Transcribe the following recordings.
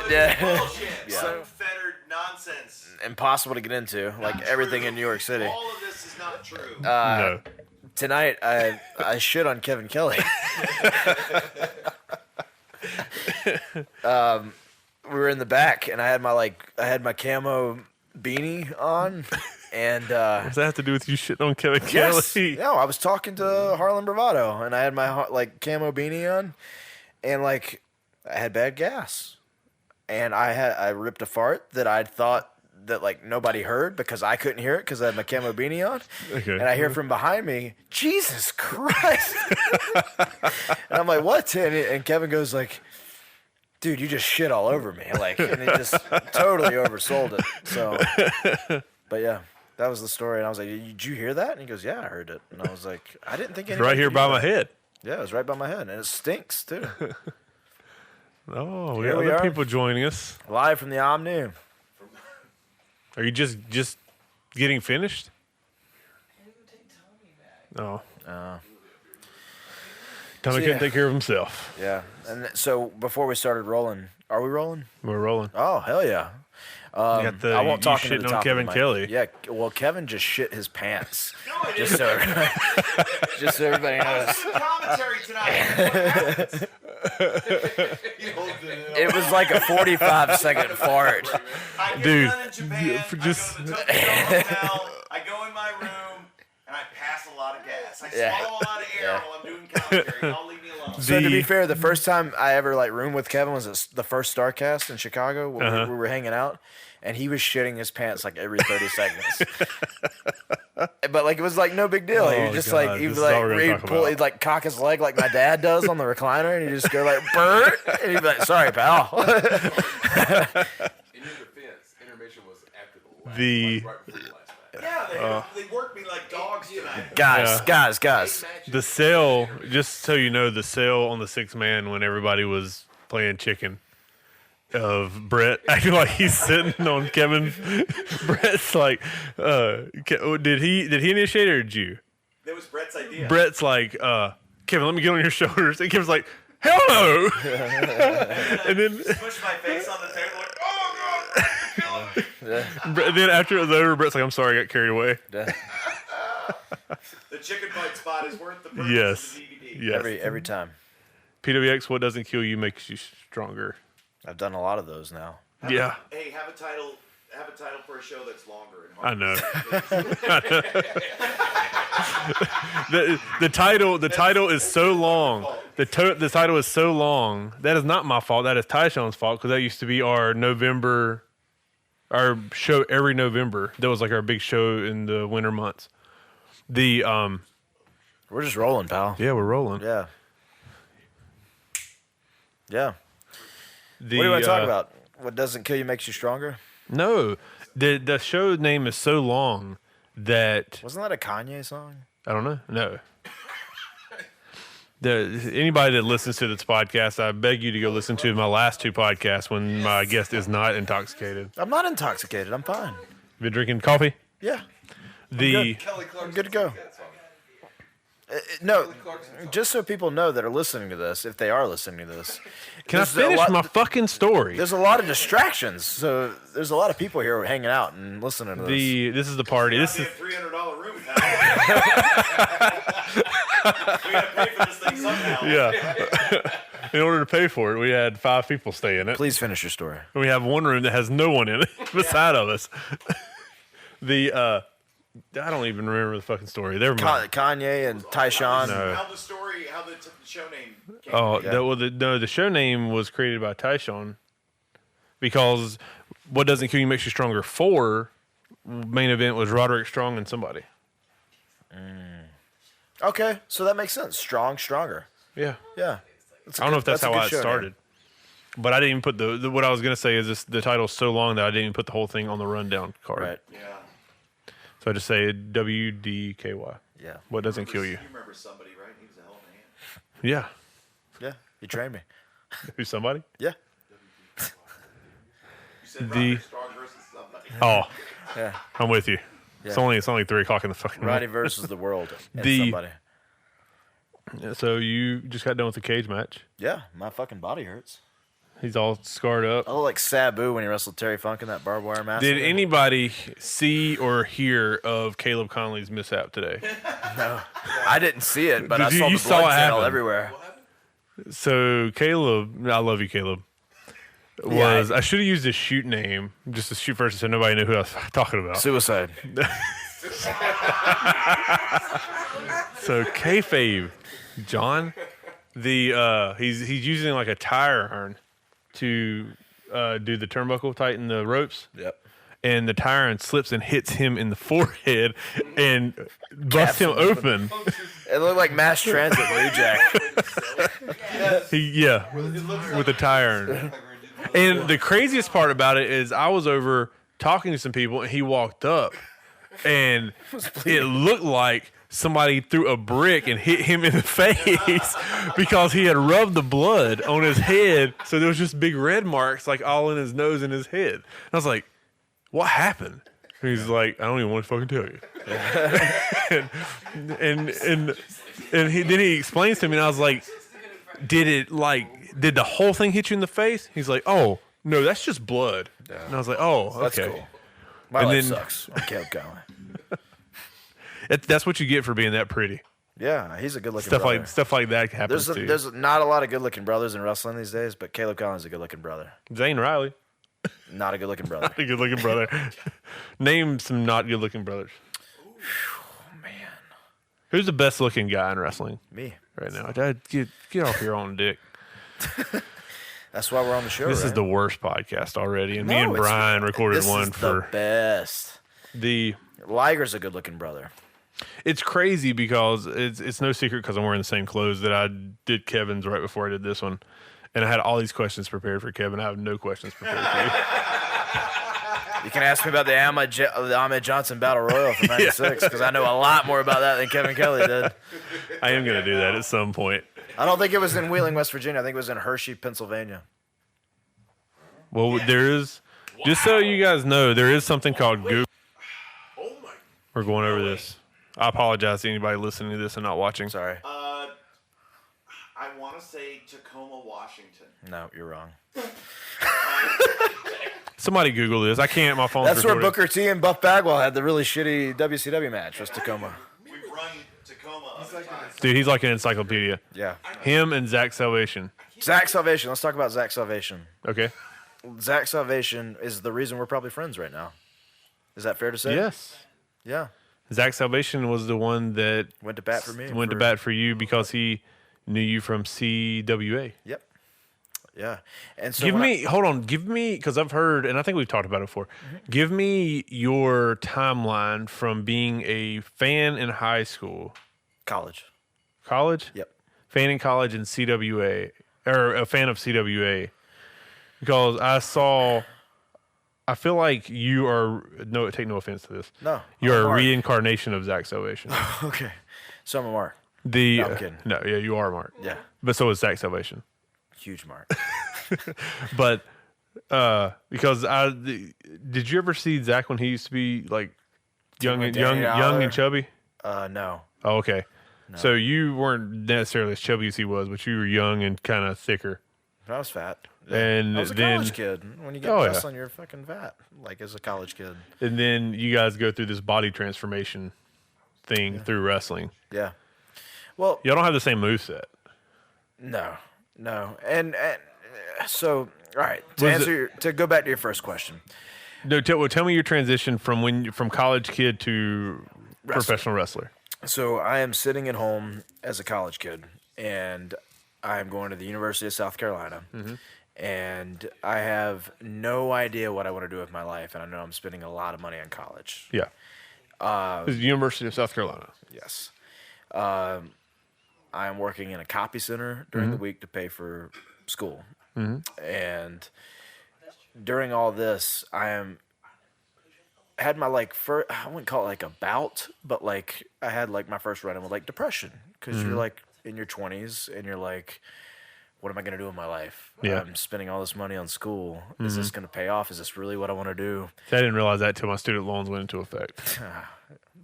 Bullshit. Yeah. Unfettered nonsense. Impossible to get into, like everything in New York City. All of this is not true. No. Tonight, I shit on Kevin Kelly. We were in the back, and I had my camo beanie on, and What does that have to do with you shitting on Kevin yes, Kelly? no, I was talking to Harlan Bravado, and I had my camo beanie on, and I had bad gas, and I ripped a fart that I thought that nobody heard because I couldn't hear it because I had my camo beanie on. Okay. And I hear from behind me, Jesus Christ. And I'm like, what? And Kevin goes dude, you just shit all over me. And he just totally oversold it. So, but yeah, that was the story. And I was like, did you hear that? And he goes, yeah, I heard it. And I was like, I didn't think It's right here by my head. Yeah, it was right by my head. And it stinks too. Oh, we Here got we other are. people joining us. Live from the Omni. Are you just getting finished? Oh. Tommy couldn't take care of himself. Yeah. And so before we started rolling, are we rolling? We're rolling. Oh, hell yeah. You got the, I won't you talk into shitting the on top Kevin of the mic. Kelly. Yeah, well, Kevin just shit his pants. No, I just didn't. just so everybody knows. Some commentary tonight. It was like a 45-second fart. I get Dude, done in Japan. just- I go to the Tokyo Hotel. I go in my room and I pass a lot of gas. I Yeah. swallow a lot of air while I'm doing commentary. Y'all leave me alone. So to be fair, the first time I ever roomed with Kevin was the first StarCast in Chicago when we were hanging out, and he was shitting his pants every 30 seconds. But it was no big deal. He Oh, was just God, he this would is all we're gonna he'd talk pull, about. he'd cock his leg like my dad does on the recliner, and he'd just go Bert, and he'd be like, "Sorry, pal." In your defense, intermission was after the last, The- right before the last match. Yeah, they worked me like dogs tonight. Guys. The sale, just so you know, the sale on the 6-man when everybody was playing chicken of Brett acting like he's sitting on Kevin. Brett's like, did he initiate it or did you? That was Brett's idea. Brett's like, Kevin, let me get on your shoulders. And Kevin's like, hell no. And then Pushed my face on the table oh God, and then after it was over, Brett's like, I'm sorry, I got carried away. the chicken bite spot is worth the purchase Yes. of the DVD. Yes. every time. PWX, what doesn't kill you makes you stronger. I've done a lot of those now. Yeah. Hey, have a title for a show that's longer and I harder. know. The title is so long. The title is so long. That is not my fault. That is Tyshawn's fault because that used to be our show every November. That was our big show in the winter months. We're just rolling, pal. Yeah, we're rolling. Yeah. What do you want to talk about? What doesn't kill you makes you stronger? No, the show name is so long that Wasn't that a Kanye song? I don't know. No. Anybody that listens to this podcast, I beg you to go listen to my last 2 podcasts when my guest is not intoxicated. I'm not intoxicated. I'm fine. Been drinking coffee? Yeah. The Kelly Clarkson good to go. sings that song. No, just so people know that are listening to this, if they are listening to this. Can I there's a finish lot- my fucking story? There's a lot of distractions, so there's a lot of people here hanging out and listening to this. This is the party. This Be is a $300 room. We gotta pay for this thing somehow. yeah. In order to pay for it, we had 5 people stay in it. Please finish your story. And we have one room that has no one in it beside of us. I don't even remember the fucking story. Never mind. Kanye and Tyshawn. No. How the show name came Oh, Yeah. the show name was created by Tyshawn because What Doesn't Kill You Makes You Stronger 4 main event was Roderick Strong and somebody. Okay, so that makes sense. Stronger. Yeah. Yeah. I don't know if that's a how good I show name. started. But I didn't even put what I was going to say is the title's so long that I didn't even put the whole thing on the rundown card. Right. Yeah. So I just say WDKY. Yeah. What doesn't kill you? You remember somebody, right? He was a hell of a hand. Yeah. Yeah. You trained me. Who's somebody? Yeah. You said The- Roderick Strong versus somebody. Oh, Yeah. I'm with you. Yeah. It's only 3 o'clock in the fucking Roddy morning. versus the world. And The- somebody. So you just got done with the cage match. Yeah. My fucking body hurts. He's all scarred up. I look like Sabu when he wrestled Terry Funk in that barbed wire match. Did anybody see or hear of Caleb Conley's mishap today? No, I didn't see it, but I Did saw you the saw blood it trail happen? everywhere. So Caleb, I love you, Caleb. I should have used a shoot name just to shoot first, so nobody knew who I was talking about. Suicide. So kayfabe, John, he's using like a tire iron to do the turnbuckle, tighten the ropes. Yep. And the tire iron slips and hits him in the forehead and busts him open. It looked like mass transit reject. With the tire iron. And the craziest part about it is I was over talking to some people and he walked up and it looked like somebody threw a brick and hit him in the face because he had rubbed the blood on his head. So there was just big red marks like all in his nose and his head. And I was like, what happened? And he's like, I don't even want to fucking tell you. and then he explains to me and I was like, did the whole thing hit you in the face? He's like, oh, no, that's just blood. Yeah. And I was like, oh, okay. That's cool. My life sucks. I can't go. That's what you get for being that pretty. Yeah, he's a good-looking brother. Stuff like that happens too. There's not a lot of good-looking brothers in wrestling these days, but Caleb Collins is a good-looking brother. Zane Riley. Not a good-looking brother. Not a good-looking brother. Name some not good-looking brothers. Oh, man. Who's the best-looking guy in wrestling? Me. Right now. Dad, get off your own dick. That's why we're on the show. This right? is the worst podcast already, and me and Brian recorded one for the best. Liger's a good-looking brother. It's crazy because it's no secret because I'm wearing the same clothes that I did Kevin's right before I did this one, and I had all these questions prepared for Kevin. I have no questions prepared for you. You can ask me about the Ahmed Johnson Battle Royal from '96 because I know a lot more about that than Kevin Kelly did. I am going to do that at some point. I don't think it was in Wheeling, West Virginia. I think it was in Hershey, Pennsylvania. Well, there is, just so you guys know, there is something called Google. We're going over this. I apologize to anybody listening to this and not watching. Sorry. I want to say Tacoma, Washington. No, you're wrong. Somebody Google this. I can't. My phone's That's where recording. Booker T and Buff Bagwell had the really shitty WCW match. Was Tacoma? We've run Tacoma. Dude, he's like an encyclopedia. Yeah. Him and Zach Salvation. Zach Salvation. Let's talk about Zach Salvation. Okay. Zach Salvation is the reason we're probably friends right now. Is that fair to say? Yes. Yeah. Zach Salvation was the one that Went to bat for me. went to bat for you because he knew you from CWA. Yep. Yeah. And so Give me, because I've heard, and I think we've talked about it before. Mm-hmm. Give me your timeline from being a fan in high school. College. Yep. Fan in college and CWA, or a fan of CWA. Because I feel like you are, take no offense to this. No. You're a Mark. reincarnation of Zach Salvation. Okay. So I'm a Mark. No, I'm kidding. No, yeah, you are Mark. Yeah. But so is Zach Salvation. Huge Mark. But because did you ever see Zach when he used to be like young and chubby? No. Oh, okay. No. So you weren't necessarily as chubby as he was, but you were young and kind of thicker. I was fat. And I was a college kid. When you get wrestling, you're fucking fat. Like as a college kid. And then you guys go through this body transformation thing through wrestling. Yeah. Well, y'all don't have the same moveset. No. And so, all right. To go back to your first question. No, tell me your transition from college kid to professional wrestler. So I am sitting at home as a college kid, and I am going to the University of South Carolina, and I have no idea what I want to do with my life, and I know I'm spending a lot of money on college. Yeah. The University of South Carolina. Yes. I am working in a copy center during the week to pay for school. And during all this, I had my I wouldn't call it like a bout, but like I had like my first run in with like depression because you're like in your 20s and you're like, what am I going to do with my life? Yeah. I'm spending all this money on school. Is this going to pay off? Is this really what I want to do? I didn't realize that till my student loans went into effect.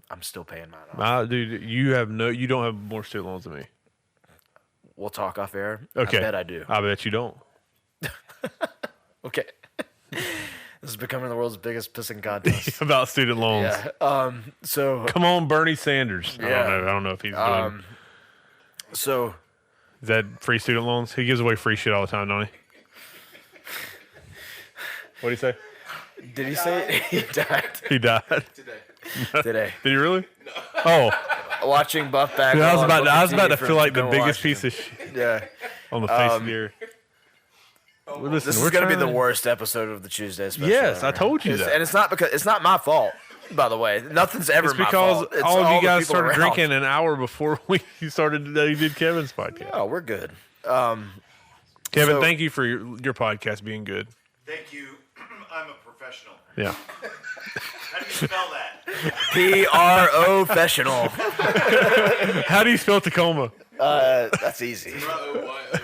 I'm still paying mine off. Dude, you don't have more student loans than me. We'll talk off air. Okay. I bet I do. I bet you don't. Okay. This is becoming the world's biggest pissing contest. About student loans. Yeah. So Come on, Bernie Sanders. Yeah. I don't know if he's doing. so Is that free student loans? He gives away free shit all the time, don't he? What did he say? did he say he died He died. today? Did he really? No. Oh, Watching Buff back. dude, I was on about Booker to T feel like the from biggest Washington. piece of shit Yeah. on the face of the earth. Listen, This is we're gonna be trying the worst episode of the Chewsday special. Yes, I ever. told you that. And it's not because it's not my fault. By the way, nothing's ever It's my because fault. It's all of you the guys people started around. drinking an hour before we started. You did Kevin's podcast. Oh, we're good. Kevin, so- thank you for your podcast being good. Thank you. I'm a professional. Yeah. How do you spell that? P-R-O-fessional. How do you spell Tacoma? That's easy. Royota.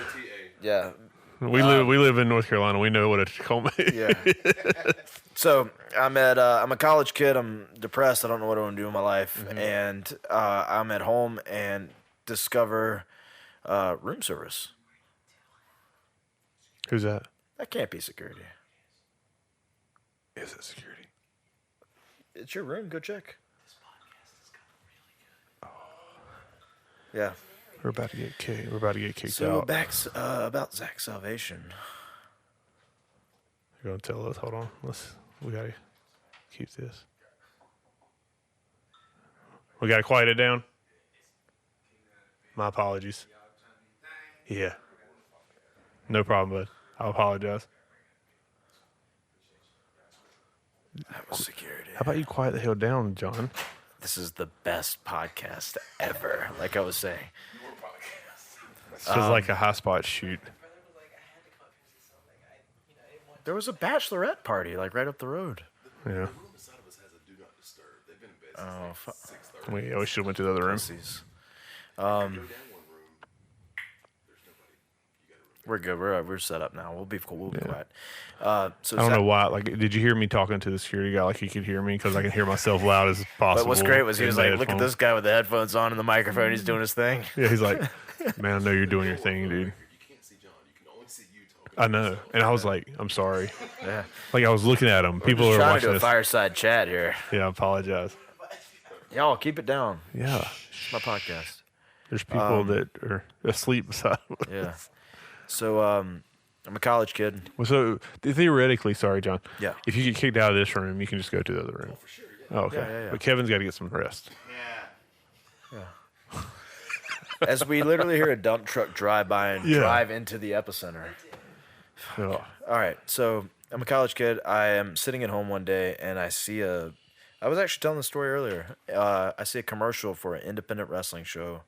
Yeah. We live in North Carolina. We know what a Tacoma is. Yeah. So I'm a college kid. I'm depressed. I don't know what I want to do in my life, and I'm at home and discover room service. Who's that? That can't be security. Is it security? It's your room. Go check. Yeah. We're about to get kicked. We're about to get kicked So out. back about Zach's salvation. You're gonna tell us? Hold on. We gotta keep this. We gotta quiet it down. My apologies. Yeah. No problem, bud. I apologize. That was security. How about you quiet the hell down, John? This is the best podcast ever. Like I was saying. This is like a high spot shoot. There was a bachelorette party like right up the road. Yeah. The room beside of us has a do not disturb. They've been in bed since 6:30. We should have went to the other room. Pussies. Go down one room. There's nobody. You gotta remember. We're good. We're set up now. We'll be cool. We'll be quiet. So I don't Zach- know why. Like, did you hear me talking to the security guy? Like, he could hear me because I can hear myself loud as possible. But what's great was he in was the like, "Look at headphones." this guy with the headphones on and the microphone. He's doing his thing." Yeah, he's like, man, I know you're doing your thing, dude. You can't see John. You can only see you talking. I know. And I was like, I'm sorry. Yeah. Like, I was looking at him. People Just are trying to watching do a this. fireside chat here. Yeah, I apologize. Y'all keep it down. Yeah. It's my podcast. There's people that are asleep beside us. Yeah. So I'm a college kid. Well, so theoretically, sorry, John. Yeah. If you get kicked out of this room, you can just go to the other room. For sure, yeah. Oh, okay. Yeah. But Kevin's got to get some rest. Yeah. As we literally hear a dump truck drive by and Yeah. drive into the epicenter. Oh. All right, so I'm a college kid. I am sitting at home one day and I see I was actually telling the story earlier. I see a commercial for an independent wrestling show,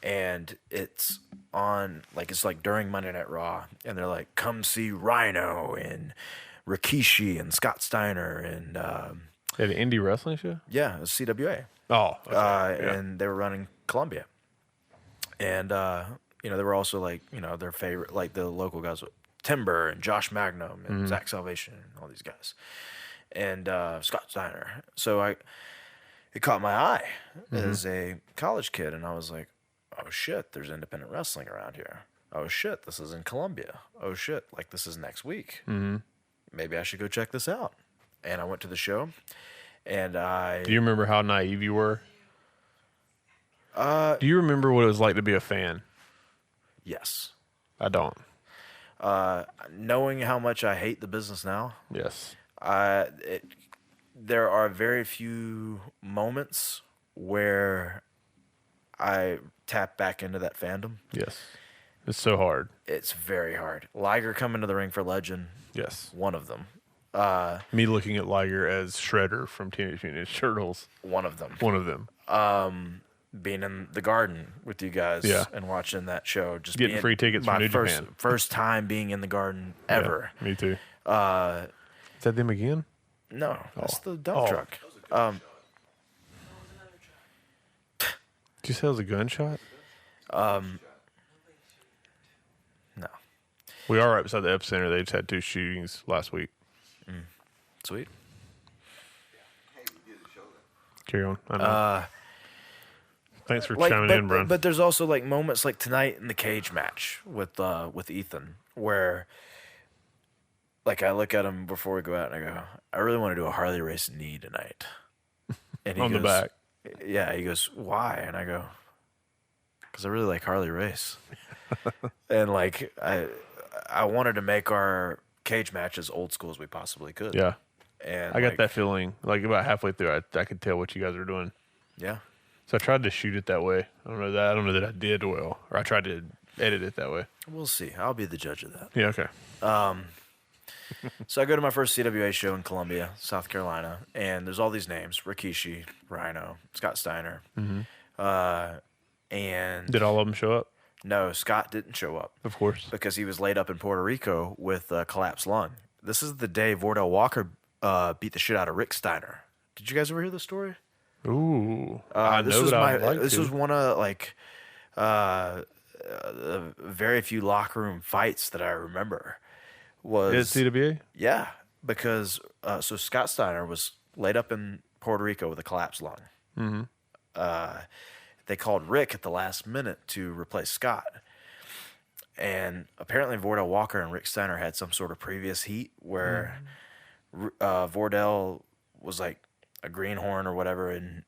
and it's on it's like during Monday Night Raw, and they're like, "Come see Rhino and Rikishi and Scott Steiner and At an indie wrestling show? yeah, it was CWA." Oh. Okay. Yeah. And they were running Columbia. And, they were also their favorite, like the local guys, Timber and Josh Magnum and Zach Salvation and all these guys. And Scott Steiner. So it caught my eye as a college kid. And I was like, oh shit, there's independent wrestling around here. Oh shit, this is in Columbia. Oh shit, this is next week. Maybe I should go check this out. And I went to the show. And Do you remember how naive you were? Do you remember what it was like to be a fan? Yes. I don't. Knowing how much I hate the business now, Yes. there are very few moments where I tap back into that fandom. Yes. It's so hard. It's very hard. Liger coming to the ring for Legend, Yes. one of them. Me looking at Liger as Shredder from Teenage Mutant Ninja Turtles. One of them. One of them. Being in the garden with you guys Yeah. and watching that show. Just Getting being free tickets from my New first, Japan. First time being in the garden ever. Yeah, me too. Uh, Is that them again? no, that's the dump Oh. truck. Did you say it was a gunshot? No. We are right beside the epicenter. They just had 2 shootings last week. Sweet. Carry on. I know. Thanks for chiming but, in, Brian. But there's also moments like tonight in the cage match with Ethan where like I look at him before we go out and I go, I really want to do a Harley race knee tonight. And he On goes, the back. Yeah, he goes, why? And I go, because I really like Harley race. And like I wanted to make our cage match as old school as we possibly could. Yeah. And I got like, that feeling. Like about halfway through, I could tell what you guys were doing. Yeah. So I tried to shoot it that way. I don't know that I did well, or I tried to edit it that way. We'll see. I'll be the judge of that. Yeah. Okay. So I go to my first CWA show in Columbia, South Carolina, and there's all these names: Rikishi, Rhino, Scott Steiner, and Did all of them show up? no, Scott didn't show up Of course. because he was laid up in Puerto Rico with a collapsed lung. This is the day Vordell Walker beat the shit out of Rick Steiner. Did you guys ever hear this story? Ooh. I This know, was but I'd like this to. was one of like very few locker room fights that I remember. Was Is it CWA? Yeah, because so Scott Steiner was laid up in Puerto Rico with a collapsed lung. They called Rick at the last minute to replace Scott. And apparently Vordell Walker and Rick Steiner had some sort of previous heat where Vordell was like a greenhorn or whatever and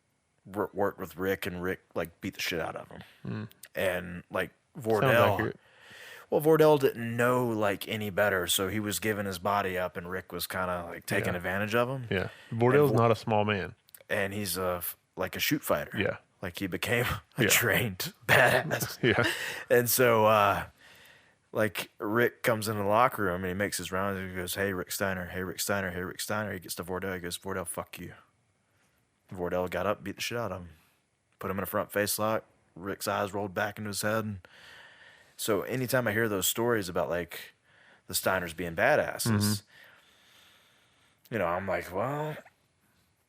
worked with Rick, and Rick like beat the shit out of him. And like Sounds Vordell, accurate. well, Vordell didn't know like any better, so he was giving his body up, and Rick was kind of like taking advantage of him. Yeah. Bordel's not a small man. And he's like a shoot fighter. Yeah. Like he became a Yeah. trained badass. Yeah. And so, like Rick comes in the locker room and he makes his rounds and he goes, "Hey, Rick Steiner. Hey, Rick Steiner. Hey, Rick Steiner." He gets to Vordell. He goes, "Vordell, fuck you." Vordell got up, beat the shit out of him, put him in a front face lock. Rick's eyes rolled back into his head. So anytime I hear those stories about like the Steiners being badasses, you know, I'm like, well,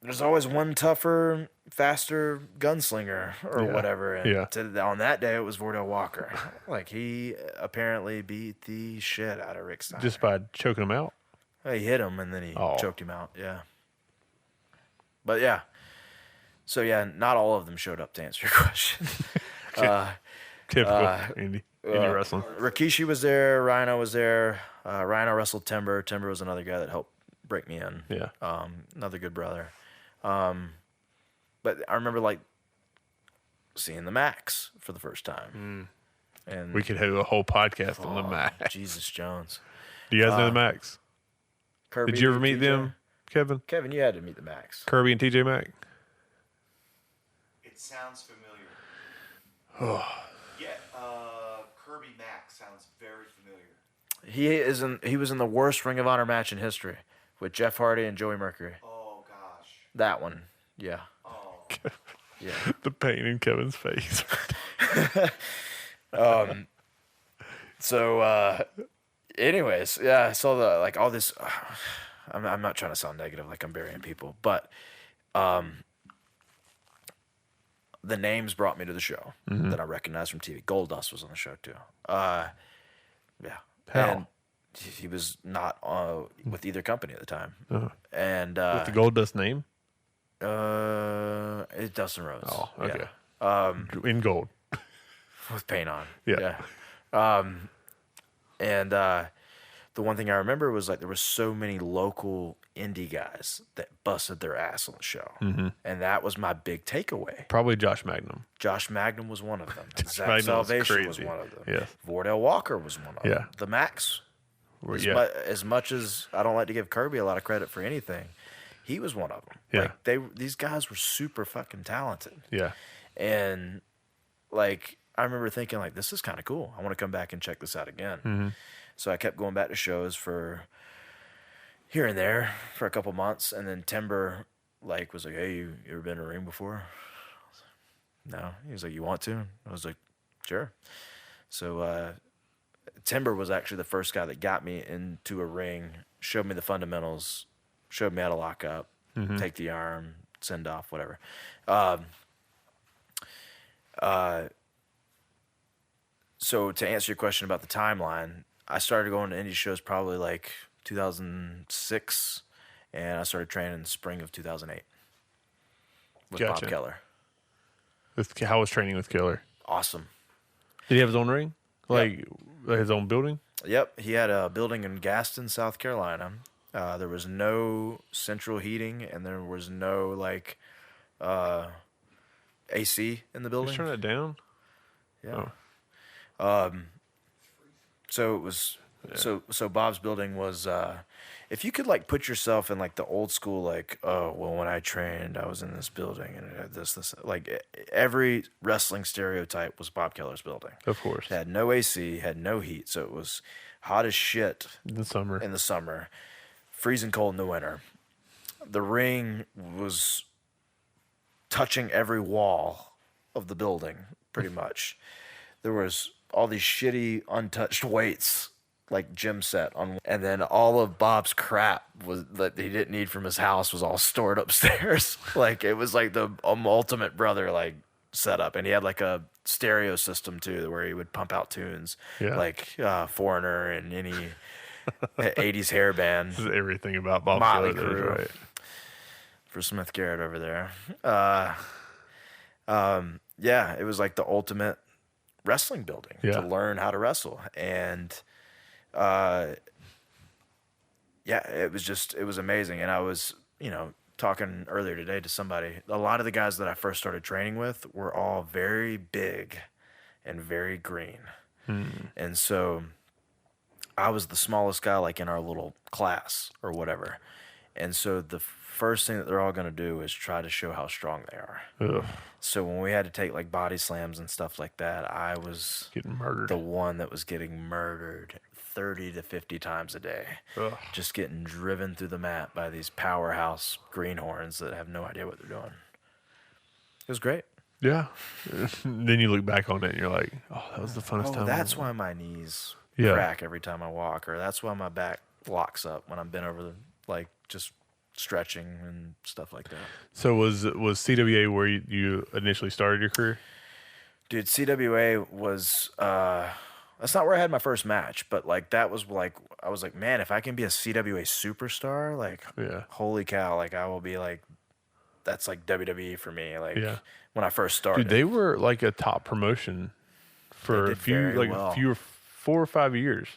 there's always one tougher, faster gunslinger or Yeah. whatever. And Yeah. on that day, it was Vordell Walker. Like he apparently beat the shit out of Rick Steiner. Just by choking him out. He hit him and then he Oh. choked him out. Yeah. But yeah. So yeah, not all of them showed up to answer your question. Typical Andy wrestling. Rikishi was there. Rhino was there. Rhino wrestled Timber. Timber was another guy that helped break me in. Yeah. Another good brother. But I remember like seeing the Max for the first time. And We could have a whole podcast on the Max. Jesus Jones. Do you guys know the Max? Kirby, Did you ever meet TJ? them, Kevin? Kevin, you had to meet the Max. Kirby and TJ Mack? It sounds familiar. Yeah, Kirby Mack sounds very familiar. He was in the worst Ring of Honor match in history with Jeff Hardy and Joey Mercury. Oh gosh. That one. Yeah. Oh. Yeah. The pain in Kevin's face. So, anyways, yeah, I saw the like all this. I'm not trying to sound negative, like I'm burying people, but the names brought me to the show that I recognized from TV. Goldust was on the show too. Yeah, How? and he was not with either company at the time, and With the Goldust name? it's Dustin Rhodes. Oh, okay. Yeah. In gold. With paint on. Yeah. And the one thing I remember was like there were so many local indie guys that busted their ass on the show, and that was my big takeaway. Probably Josh Magnum. Josh Magnum was one of them. Zach Magnum was Salvation was crazy. one of them. Yes. Vordell Walker was one of them. Yeah. The Max. Yeah. As much as I don't like to give Kirby a lot of credit for anything, he was one of them. Yeah. Like these guys were super fucking talented. Yeah. And like I remember thinking like this is kind of cool. I want to come back and check this out again. So I kept going back to shows for here and there for a couple months, and then Timber like was like, "Hey, you ever been in a ring before?" I was like, no. He was like, "You want to?" I was like, "Sure." So Timber was actually the first guy that got me into a ring, showed me the fundamentals, showed me how to lock up, take the arm, send off, whatever. So to answer your question about the timeline, I started going to indie shows probably like 2006, and I started training in the spring of 2008 with Gotcha. Bob Keller. How was training with Killer? Awesome. Did he have his own ring? Like his own building? Yep, he had a building in Gaston, South Carolina. There was no central heating, and there was no like AC in the Just building. turn it down. Yeah. Oh. So it was so Bob's building was if you could like put yourself in like the old school like, oh well, when I trained I was in this building and it had this like every wrestling stereotype was Bob Keller's building. Of course. It had no AC, had no heat, so it was hot as shit In the summer. in the summer, freezing cold in the winter. The ring was touching every wall of the building, pretty much. There was all these shitty, untouched weights, like gym set on, and then all of Bob's crap was that he didn't need from his house was all stored upstairs. Like it was like the ultimate brother like setup, and he had like a stereo system too, where he would pump out tunes, Yeah. like Foreigner and any '80s hair band. This is everything about Bob Motley Keller. That is Crue. right. For Smith Garrett over there. Yeah, it was like the ultimate wrestling building Yeah. to learn how to wrestle. And yeah, it was amazing. And I was, talking earlier today to somebody, a lot of the guys that I first started training with were all very big and very green. And so I was the smallest guy like in our little class or whatever. And so the first thing that they're all going to do is try to show how strong they are. Ugh. So when we had to take like body slams and stuff like that, I was Getting murdered. the one that was getting murdered 30 to 50 times a day. Ugh. Just getting driven through the mat by these powerhouse greenhorns that have no idea what they're doing. It was great. Yeah. Then you look back on it and you're like, oh, that was the funnest time. That's why my knees Yeah. crack every time I walk, or that's why my back locks up when I'm bent over the, like, just stretching and stuff like that. So was CWA where you initially started your career? Dude, CWA was that's not where I had my first match, but like that was like I was like, man, if I can be a CWA superstar, like Yeah. holy cow, like I will be like that's like WWE for me. Like Yeah. when I first started. Dude, they were like a top promotion for They a did few, very like well. a few, 4 or 5 years.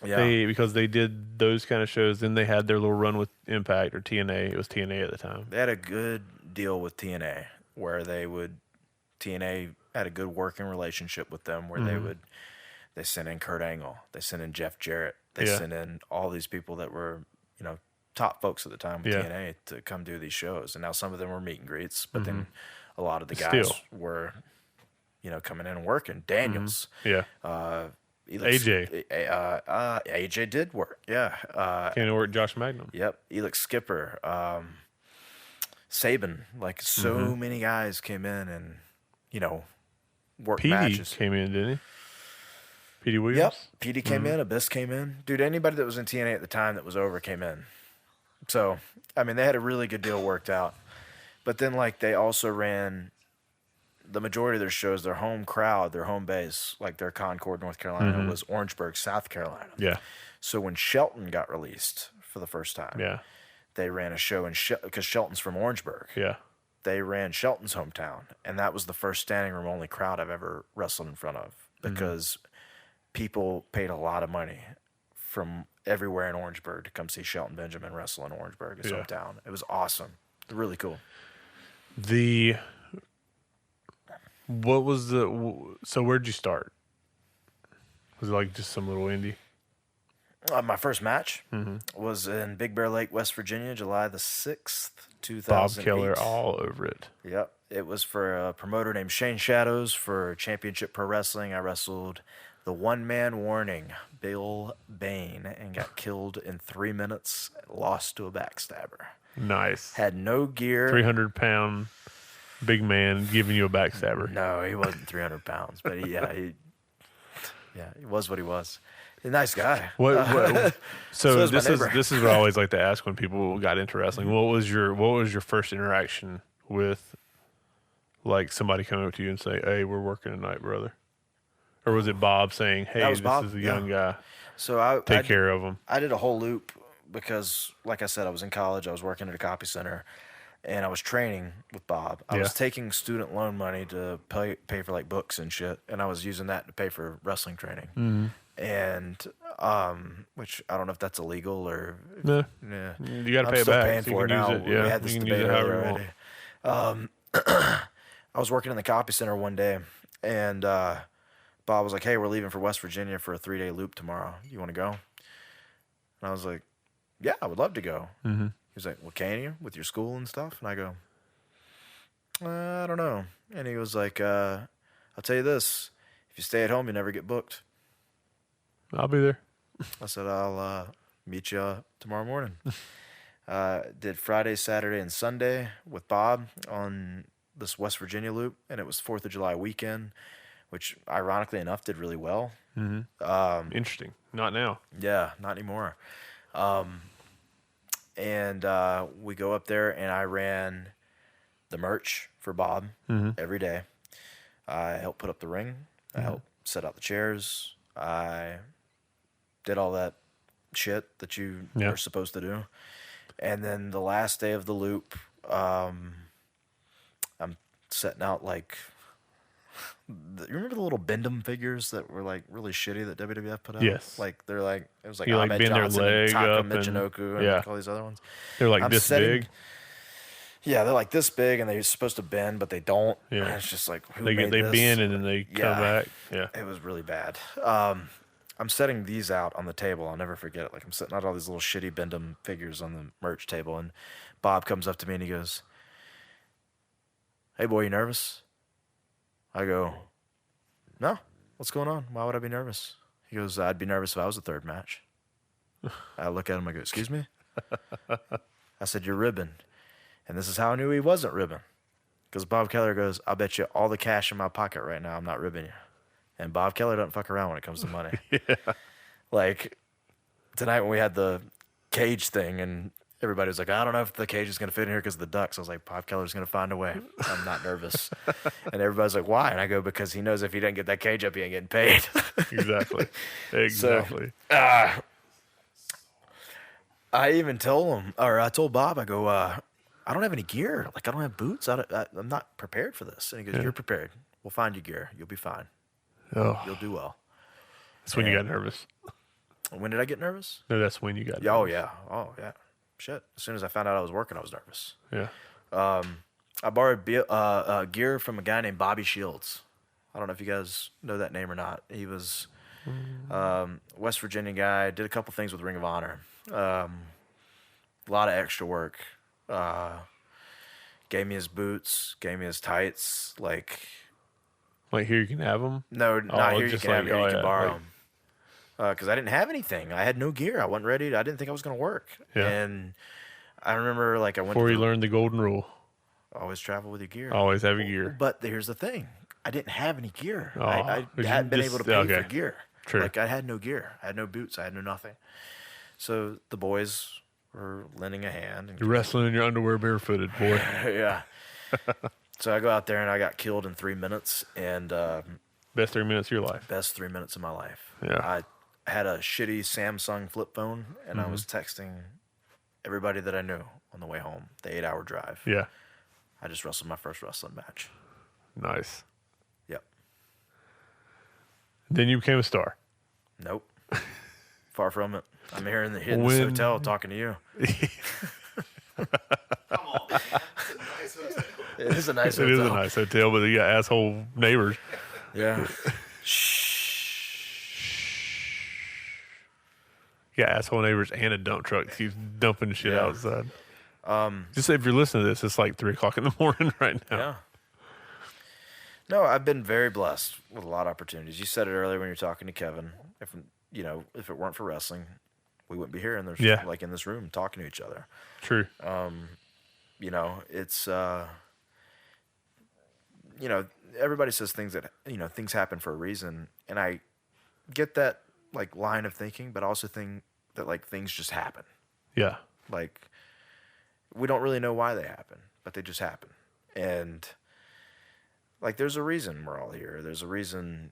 Yeah. Because they did those kind of shows. Then they had their little run with Impact or TNA. It was TNA at the time. They had a good deal with TNA where TNA had a good working relationship with them where they sent in Kurt Angle, they sent in Jeff Jarrett, they Yeah. sent in all these people that were, top folks at the time with Yeah. TNA to come do these shows. And now some of them were meet and greets, but then a lot of the guys Still. were, coming in and working. Daniels, Yeah. AJ. AJ did work. Yeah. Can't work Josh Magnum. Yep. Elix Skipper, Saban, like so many guys came in and, worked Petey matches. came in, didn't he? Petey Williams? Yep. Petey came in, Abyss came in. Dude, anybody that was in TNA at the time that was over came in. So, I mean, they had a really good deal worked out. But then, like, they also ran the majority of their shows, their home crowd, their home base, like their Concord, North Carolina, was Orangeburg, South Carolina. Yeah. So when Shelton got released for the first time, Yeah. they ran a show in because Shelton's from Orangeburg. Yeah. They ran Shelton's hometown, and that was the first standing room only crowd I've ever wrestled in front of because people paid a lot of money from everywhere in Orangeburg to come see Shelton Benjamin wrestle in Orangeburg, his Yeah. hometown. It was awesome. Really cool. So where'd you start? Was it like just some little indie? My first match was in Big Bear Lake, West Virginia, July the 6th, Bob 2008. Keller all over it. Yep. It was for a promoter named Shane Shadows for Championship Pro Wrestling. I wrestled the one-man warning, Bill Bain, and got killed in 3 minutes, lost to a backstabber. Nice. Had no gear. 300-pound big man giving you a backstabber. No, he wasn't 300 pounds, but he was what he was. A nice guy. So So is my this is neighbor. this is what I always like to ask when people got into wrestling. What was your first interaction with like somebody coming up to you and say, "Hey, we're working tonight, brother," or was it Bob saying, "Hey, That was this Bob, is a young guy, So I take care of him"? I did a whole loop because, like I said, I was in college. I was working at a copy center, and I was training with Bob. I was Yeah. taking student loan money to pay for like books and shit, and I was using that to pay for wrestling training. And which I don't know if that's illegal or. No, Yeah. you got to I'm pay it still back. paying so you for it can use now. it. We Yeah, had this you can debate use it however earlier you want. already. I was working in the copy center one day, and Bob was like, "Hey, we're leaving for West Virginia for a 3-day loop tomorrow. You want to go?" And I was like, "Yeah, I would love to go." Mm-hmm. He was like, "Well, can you with your school and stuff?" And I go, "I don't know." And he was like, "I'll tell you this: if you stay at home, you never get booked." I'll be there. I said, "I'll meet you tomorrow morning." Did Friday, Saturday, and Sunday with Bob on this West Virginia loop, and it was 4th of July weekend, which ironically enough did really well. Interesting. Not now. Yeah, not anymore. And we go up there, and I ran the merch for Bob every day. I helped put up the ring. I helped set out the chairs. I did all that shit that you are supposed to do. And then the last day of the loop, I'm setting out like, you remember the little Bend-em figures that were like really shitty that WWF put out? Yes. Like they're like, it was like You, like, Ahmed bend their Johnson leg and Taka up and- Michinoku and yeah. like all these other ones. They're like I'm this setting- big. Yeah, they're like this big and they're supposed to bend, but they don't. Yeah. And it's just like, who They made they this? bend and then they come Yeah. back. Yeah. It was really bad. I'm setting these out on the table. I'll never forget it. Like I'm setting out all these little shitty Bend-em figures on the merch table, and Bob comes up to me and he goes, "Hey boy, you nervous?" I go, "No. What's going on? Why would I be nervous?" He goes, "I'd be nervous if I was the third match." I look at him. I go, "Excuse me?" I said, "You're ribbing," and this is how I knew he wasn't ribbing, because Bob Keller goes, "I'll bet you all the cash in my pocket right now I'm not ribbing you." And Bob Keller doesn't fuck around when it comes to money. Like tonight when we had the cage thing and everybody was like, "I don't know if the cage is going to fit in here because of the ducks." I was like, Bob Keller's going to find a way. I'm not nervous. And everybody's like, "Why?" And I go, "Because he knows if he doesn't get that cage up, he ain't getting paid." Exactly. Exactly. I even told him, or I told Bob, I go, "I don't have any gear. Like, I don't have boots. I'm not prepared for this." And he goes, "You're prepared. We'll find you gear. You'll be fine. Oh, You'll do well." that's when you got nervous. When did I get nervous? No, that's when you got Oh, nervous. yeah. Oh, yeah. Shit. As soon as I found out I was working, I was nervous. Yeah. I borrowed gear from a guy named Bobby Shields. I don't know if you guys know that name or not. He was West Virginia guy. Did a couple things with Ring of Honor. A lot of extra work. Gave me his boots. Gave me his tights. Like here you can have them. no, not here. You just can have like- here. You oh, can yeah, borrow like- them. Because I didn't have anything. I had no gear. I wasn't ready. I didn't think I was going to work. Yeah. And I remember, like, I went Before to you learned the golden rule, always travel with your gear. always have your gear. But here's the thing. I didn't have any gear. Oh, I you hadn't been just- able to pay okay. for gear. True. Like, I had no gear. I had no boots. I had no nothing. So the boys were lending a hand. And You're wrestling in your underwear barefooted, boy. yeah. So I go out there and I got killed in 3 minutes. And Best 3 minutes of your life. best 3 minutes of my life. Yeah. I had a shitty Samsung flip phone. And I was texting everybody that I knew on the way home. The 8-hour drive. Yeah. I just wrestled my first wrestling match. Nice. Yep. Then you became a star. Nope. Far from it. I'm here in this When- hotel talking to you. Come on, man. Nice hotel. It is a nice It hotel. is a nice hotel, but you got asshole neighbors. Yeah. You got asshole neighbors and a dump truck that keeps dumping shit Yeah. outside. Just if you're listening to this, it's like 3 o'clock in the morning right now. Yeah. No, I've been very blessed with a lot of opportunities. You said it earlier when you were talking to Kevin. If if it weren't for wrestling, we wouldn't be here in this like in this room talking to each other. True. It's everybody says things that things happen for a reason, and I get that like line of thinking, but I also think that like things just happen. Yeah. Like we don't really know why they happen, but they just happen. And like there's a reason we're all here. There's a reason,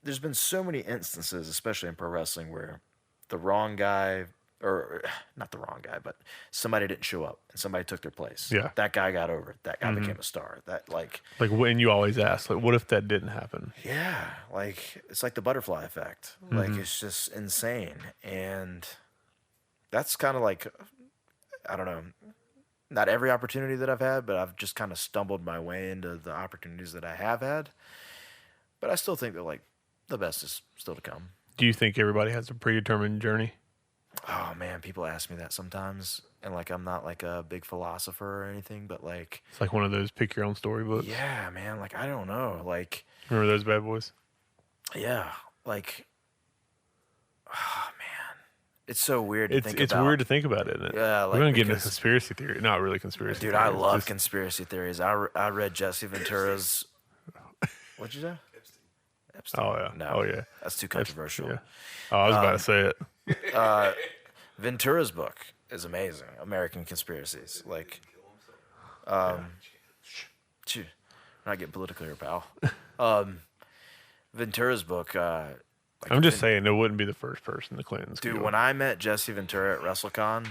there's been so many instances, especially in pro wrestling, where the wrong guy or not the wrong guy, but somebody didn't show up and somebody took their place. Yeah. That guy got over it. That guy became a star. That like when you always ask, like, what if that didn't happen? yeah, like it's like the butterfly effect. Like it's just insane. And that's kind of like, I don't know, not every opportunity that I've had, but I've just kind of stumbled my way into the opportunities that I have had. But I still think that like the best is still to come. Do you think everybody has a predetermined journey? Oh man, people ask me that sometimes, and like I'm not like a big philosopher or anything, but like It's like one of those pick your own story books. yeah, man, like I don't know, like Remember those bad boys? yeah, like oh man, it's so weird to think It's about. weird to think about it. Isn't it? Yeah, We're like, gonna get into because- conspiracy theory. Not really conspiracy. Dude, theory. I It's love just- conspiracy theories. I read Jesse Ventura's. What'd you say? Epstein. Oh yeah. No, Oh yeah. that's too controversial. Yeah. Oh, I was about to say it. Ventura's book is amazing. American Conspiracies. Like, phew, not getting political here, pal. Ventura's book. Like I'm just saying, it wouldn't be the first person the Clintons. dude, killed. when I met Jesse Ventura at WrestleCon,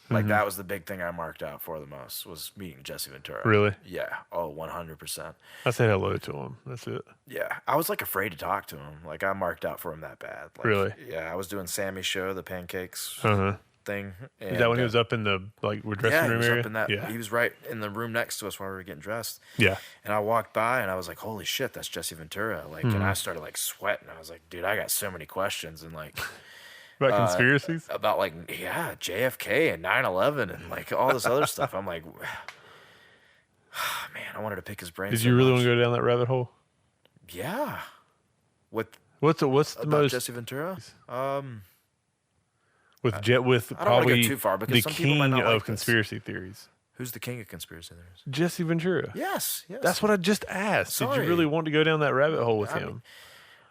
like that was the big thing I marked out for the most was meeting Jesse Ventura. Really? Yeah. Oh, 100%. I said hello to him. That's it. Yeah, I was like afraid to talk to him. Like I marked out for him that bad. Like, Really? Yeah, I was doing Sammy's show, the pancakes Uh-huh. thing. Is that when he was up in the dressing Yeah, he room was area? up in that. Yeah. He was right in the room next to us while we were getting dressed. Yeah. And I walked by and I was like, "Holy shit, that's Jesse Ventura!" Like, and I started like sweating. I was like, "Dude, I got so many questions and like About conspiracies? about like yeah, JFK and 9/11 and like all this other stuff." I'm like, man, I wanted to pick his brain. Did so you really much. want to go down that rabbit hole? Yeah. With What's the about most Jesse Ventura? with I don't wanna probably go too far because the some people might king not of like this. conspiracy theories? Who's the king of conspiracy theories? Jesse Ventura. Yes, yes. That's what I just asked. Did Sorry. you really want to go down that rabbit hole with I him? mean,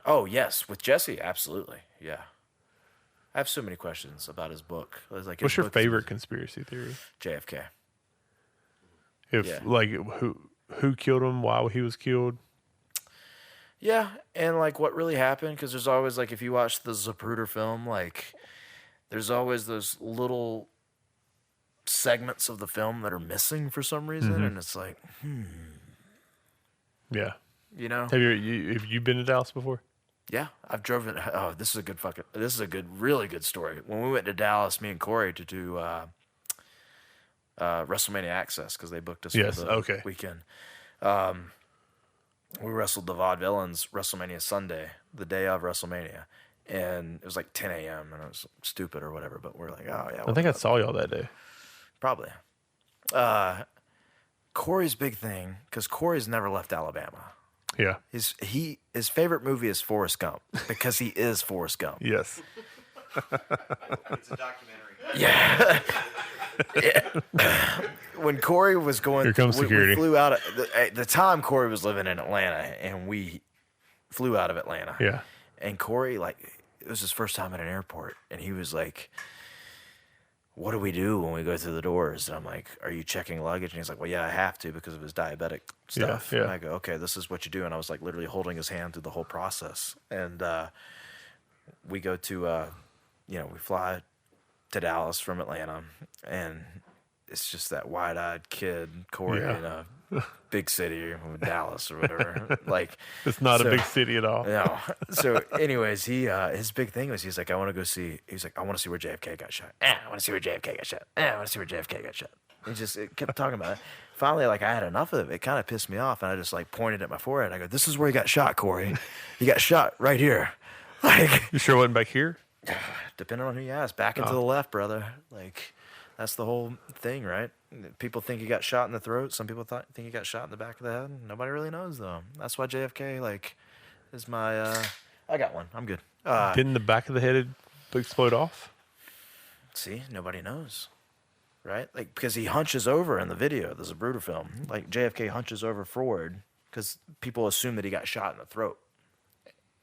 oh, yes, with Jesse, absolutely. Yeah. I have so many questions about his book. It's like his What's your book is favorite conspiracy theory? JFK. If Yeah. like who killed him, why he was killed? Yeah, and like what really happened because there's always like if you watch the Zapruder film, like there's always those little segments of the film that are missing for some reason, and it's like, Yeah. you know, Have you been to Dallas before? yeah, I've driven. Oh, this is a really good story. When we went to Dallas, me and Cory to do WrestleMania Access because they booked us Yes, for the okay. weekend. We wrestled the Vaudevillains WrestleMania Sunday, the day of WrestleMania, and it was like 10 a.m. and it was stupid or whatever. But we're like, oh yeah, I think I saw y'all that day. probably. Cory's big thing because Cory's never left Alabama. Yeah. His favorite movie is Forrest Gump because he is Forrest Gump. Yes. It's a documentary. Yeah. When Cory was going, Here comes security. We flew out at the time Cory was living in Atlanta, and we flew out of Atlanta. Yeah. And Cory, like, it was his first time at an airport, and he was like, "What do we do when we go through the doors?" And I'm like, "Are you checking luggage?" And he's like, "Well, yeah, I have to because of his diabetic stuff." yeah. And I go, "Okay, this is what you do." And I was like, literally holding his hand through the whole process. And we go to, we fly to Dallas from Atlanta, and it's just that wide-eyed kid, Cory, Yeah. in a big city, Dallas or whatever. Like, It's not so- a big city at all. no. So, anyways, his big thing was he's like, I want to go see. He's like, I want to see where JFK got shot. I want to see where JFK got shot. I want to see where JFK got shot. It kept talking about it. Finally, like I had enough of it. It kind of pissed me off, and I just like pointed at my forehead. I go, "This is where he got shot, Cory. He got shot right here." Like, You sure it wasn't back here? depending on who you ask, back and to the left, brother. Like, that's the whole thing, right? People think he got shot in the throat. Some people think he got shot in the back of the head. Nobody really knows, though. That's why JFK, like, is my. I got one. I'm good. Didn't the back of the head explode off? See, nobody knows, right? Like, because he hunches over in the video. There's a Zapruder film. Like, JFK hunches over forward because people assume that he got shot in the throat.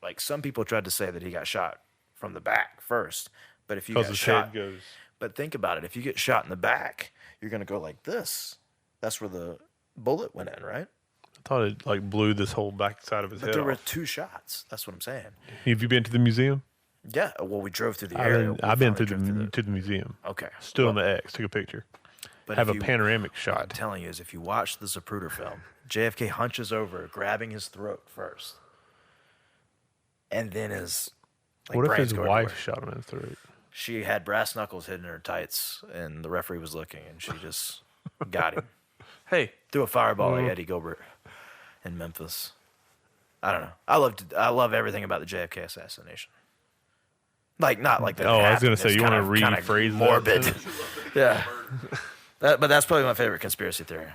Like, some people tried to say that he got shot from the back first, but if you Because got his shot, head goes. but think about it. If you get shot in the back, you're gonna go like this. That's where the bullet went in, right? I thought it like blew this whole back side of his But head there were off. 2 shots. That's what I'm saying. Have you been to the museum? Yeah. Well, we drove through the area. I've been We to finally drove to the museum. Okay. Stood on the X, took a picture. But Have if a you- panoramic What I'm shot. telling you is, if you watch the Zapruder film, JFK hunches over, grabbing his throat first, and then his What if brains his go wife everywhere. shot him in the throat? She had brass knuckles hidden in her tights, and the referee was looking, and she just got him. Hey, Threw a fireball like Eddie Gilbert in Memphis. I don't know. I love everything about the JFK assassination. Like, not like that. Oh, I was going gonna say, you want to rephrase that morbid. sentence? Yeah. But that's probably my favorite conspiracy theory.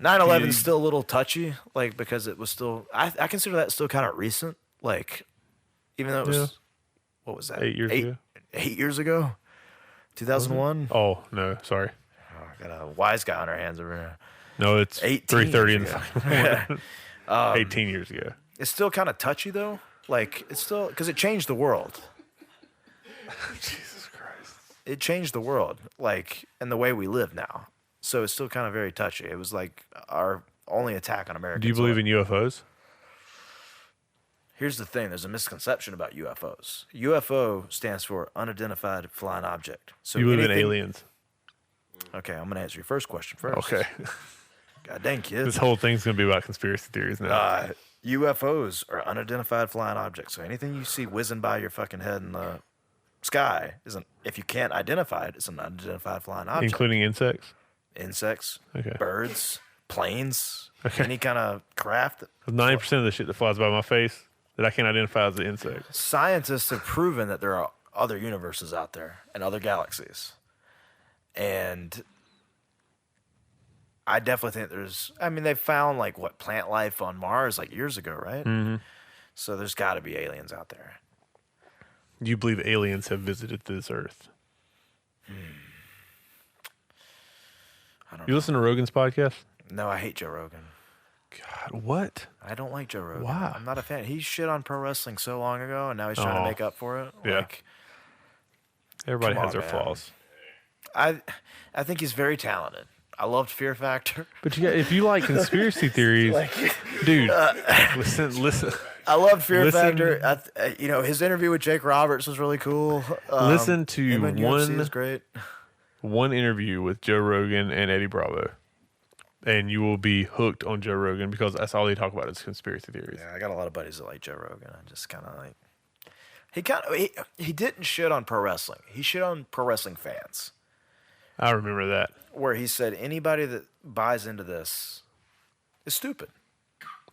9/11 is still a little touchy, like, because it was still. I consider that still kind of recent. Like, even though it was. Yeah. What was that? 8 years ago. 8 years ago? 2001? Oh no, sorry. Got a wise guy on our hands over here. No, it's 18 3:30 in years the ago. 18 years ago. It's still kind of touchy, though. Like, it's still. Because it changed the world. Jesus Christ. It changed the world, like, and the way we live now. So it's still kind of very touchy. It was like our only attack on America. Do you believe in UFOs? Here's the thing: there's a misconception about UFOs. UFO stands for unidentified flying object. So You believe in anything- aliens? Okay, I'm gonna answer your first question first. Okay. God dang, This kids. whole thing's gonna be about conspiracy theories now. UFOs are unidentified flying objects. So anything you see whizzing by your fucking head in the sky isn't. If you can't identify it, it's an unidentified flying object. Including insects. Insects, Okay. birds, planes, Okay. any kind of craft. 90% of the shit that flies by my face that I can't identify as an insect. Scientists have proven that there are other universes out there and other galaxies. And I definitely think there's, I mean, they found like what, plant life on Mars like years ago, right? Mm-hmm. So there's got to be aliens out there. Do you believe aliens have visited this earth? I don't You listen to Rogan's podcast? know. No, I hate Joe Rogan. God, what? I don't like Joe Rogan. Why? I'm not a fan. He shit on pro wrestling so long ago, and now he's trying Oh. to make up for it. Yeah. Like, Everybody Come has on, their man. flaws. I think he's very talented. I loved Fear Factor. But if you like conspiracy theories, dude, listen. I loved Fear Listen- Factor. You know, his interview with Jake Roberts was really cool. Listen to him in UFC one- is great. One interview with Joe Rogan and Eddie Bravo, and you will be hooked on Joe Rogan because that's all they talk about is conspiracy theories. Yeah, I got a lot of buddies that like Joe Rogan. I just kind of like he didn't shit on pro wrestling. He shit on pro wrestling fans. I remember that. Where he said anybody that buys into this is stupid.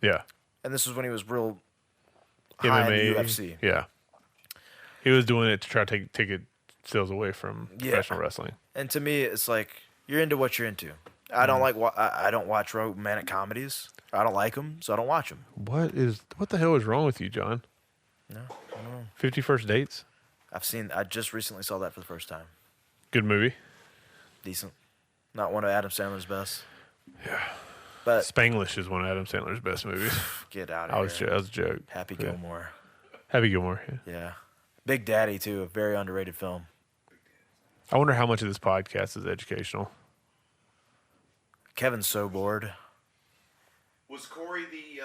Yeah. And this was when he was real high MMA. in the UFC. Yeah. He was doing it to try to take ticket sales away from professional wrestling. And to me, it's like you're into what you're into. I don't like. I don't watch romantic comedies. I don't like them, so I don't watch them. What the hell is wrong with you, John? No, I don't know. 50 First Dates? I just recently saw that for the first time. Good movie. Decent. Not one of Adam Sandler's best. Yeah. But Spanglish is one of Adam Sandler's best movies. get out of here. That was a joke. Happy Yeah. Gilmore. Happy Gilmore. Yeah. Yeah. Big Daddy too. A very underrated film. I wonder how much of this podcast is educational. Kevin's so bored. Was Cory the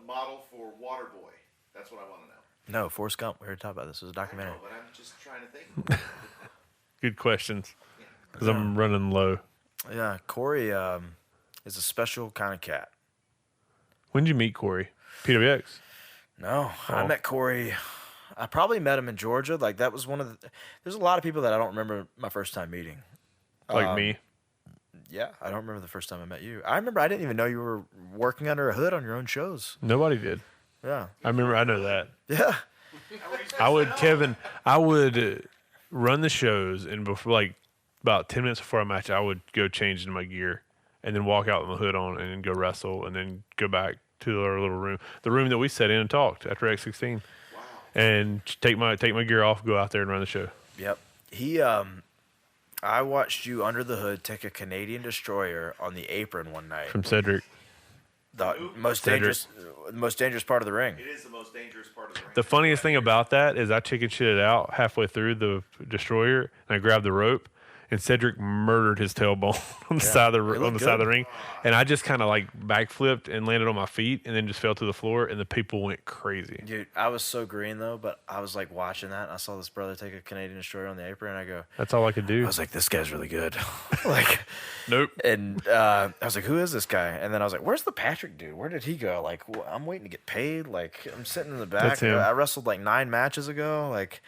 model for Waterboy? That's what I want to know. No, Forrest Gump. We already talked about this. It was a documentary. But I'm just trying to think. Good questions. Because I'm running low. Yeah, Cory is a special kind of cat. When did you meet Cory? PWX. No, I Oh. met Cory. I probably met him in Georgia. Like that was one of the. There's a lot of people that I don't remember my first time meeting. Like me. Yeah, I don't remember the first time I met you. I remember I didn't even know you were working under a hood on your own shows. Nobody did. Yeah, I know that. yeah. I would run the shows, and before, like, about 10 minutes before a match, I would go change into my gear and then walk out with my hood on and then go wrestle and then go back to our little room, the room that we sat in and talked after X16. Wow. And take my gear off, go out there and run the show. Yep. I watched you under the hood take a Canadian destroyer on the apron one night. From Cedric. The most Cedric. dangerous part of the ring. It is the most dangerous part of the ring. The funniest thing about that is I chicken shitted out halfway through the destroyer, and I grabbed the rope, and Cedric murdered his tailbone on the side of the side of the ring, and I just kind of like backflipped and landed on my feet, and then just fell to the floor, and the people went crazy. Dude, I was so green though, but I was like watching that, and I saw this brother take a Canadian destroyer on the apron, and I go, That's all I could do. I was like, this guy's really good. Like, Nope. and I was like, who is this guy? And then I was like, where's the Patrick dude? Where did he go? Like, I'm waiting to get paid. Like, I'm sitting in the back. That's him. I wrestled like 9 matches ago. Like,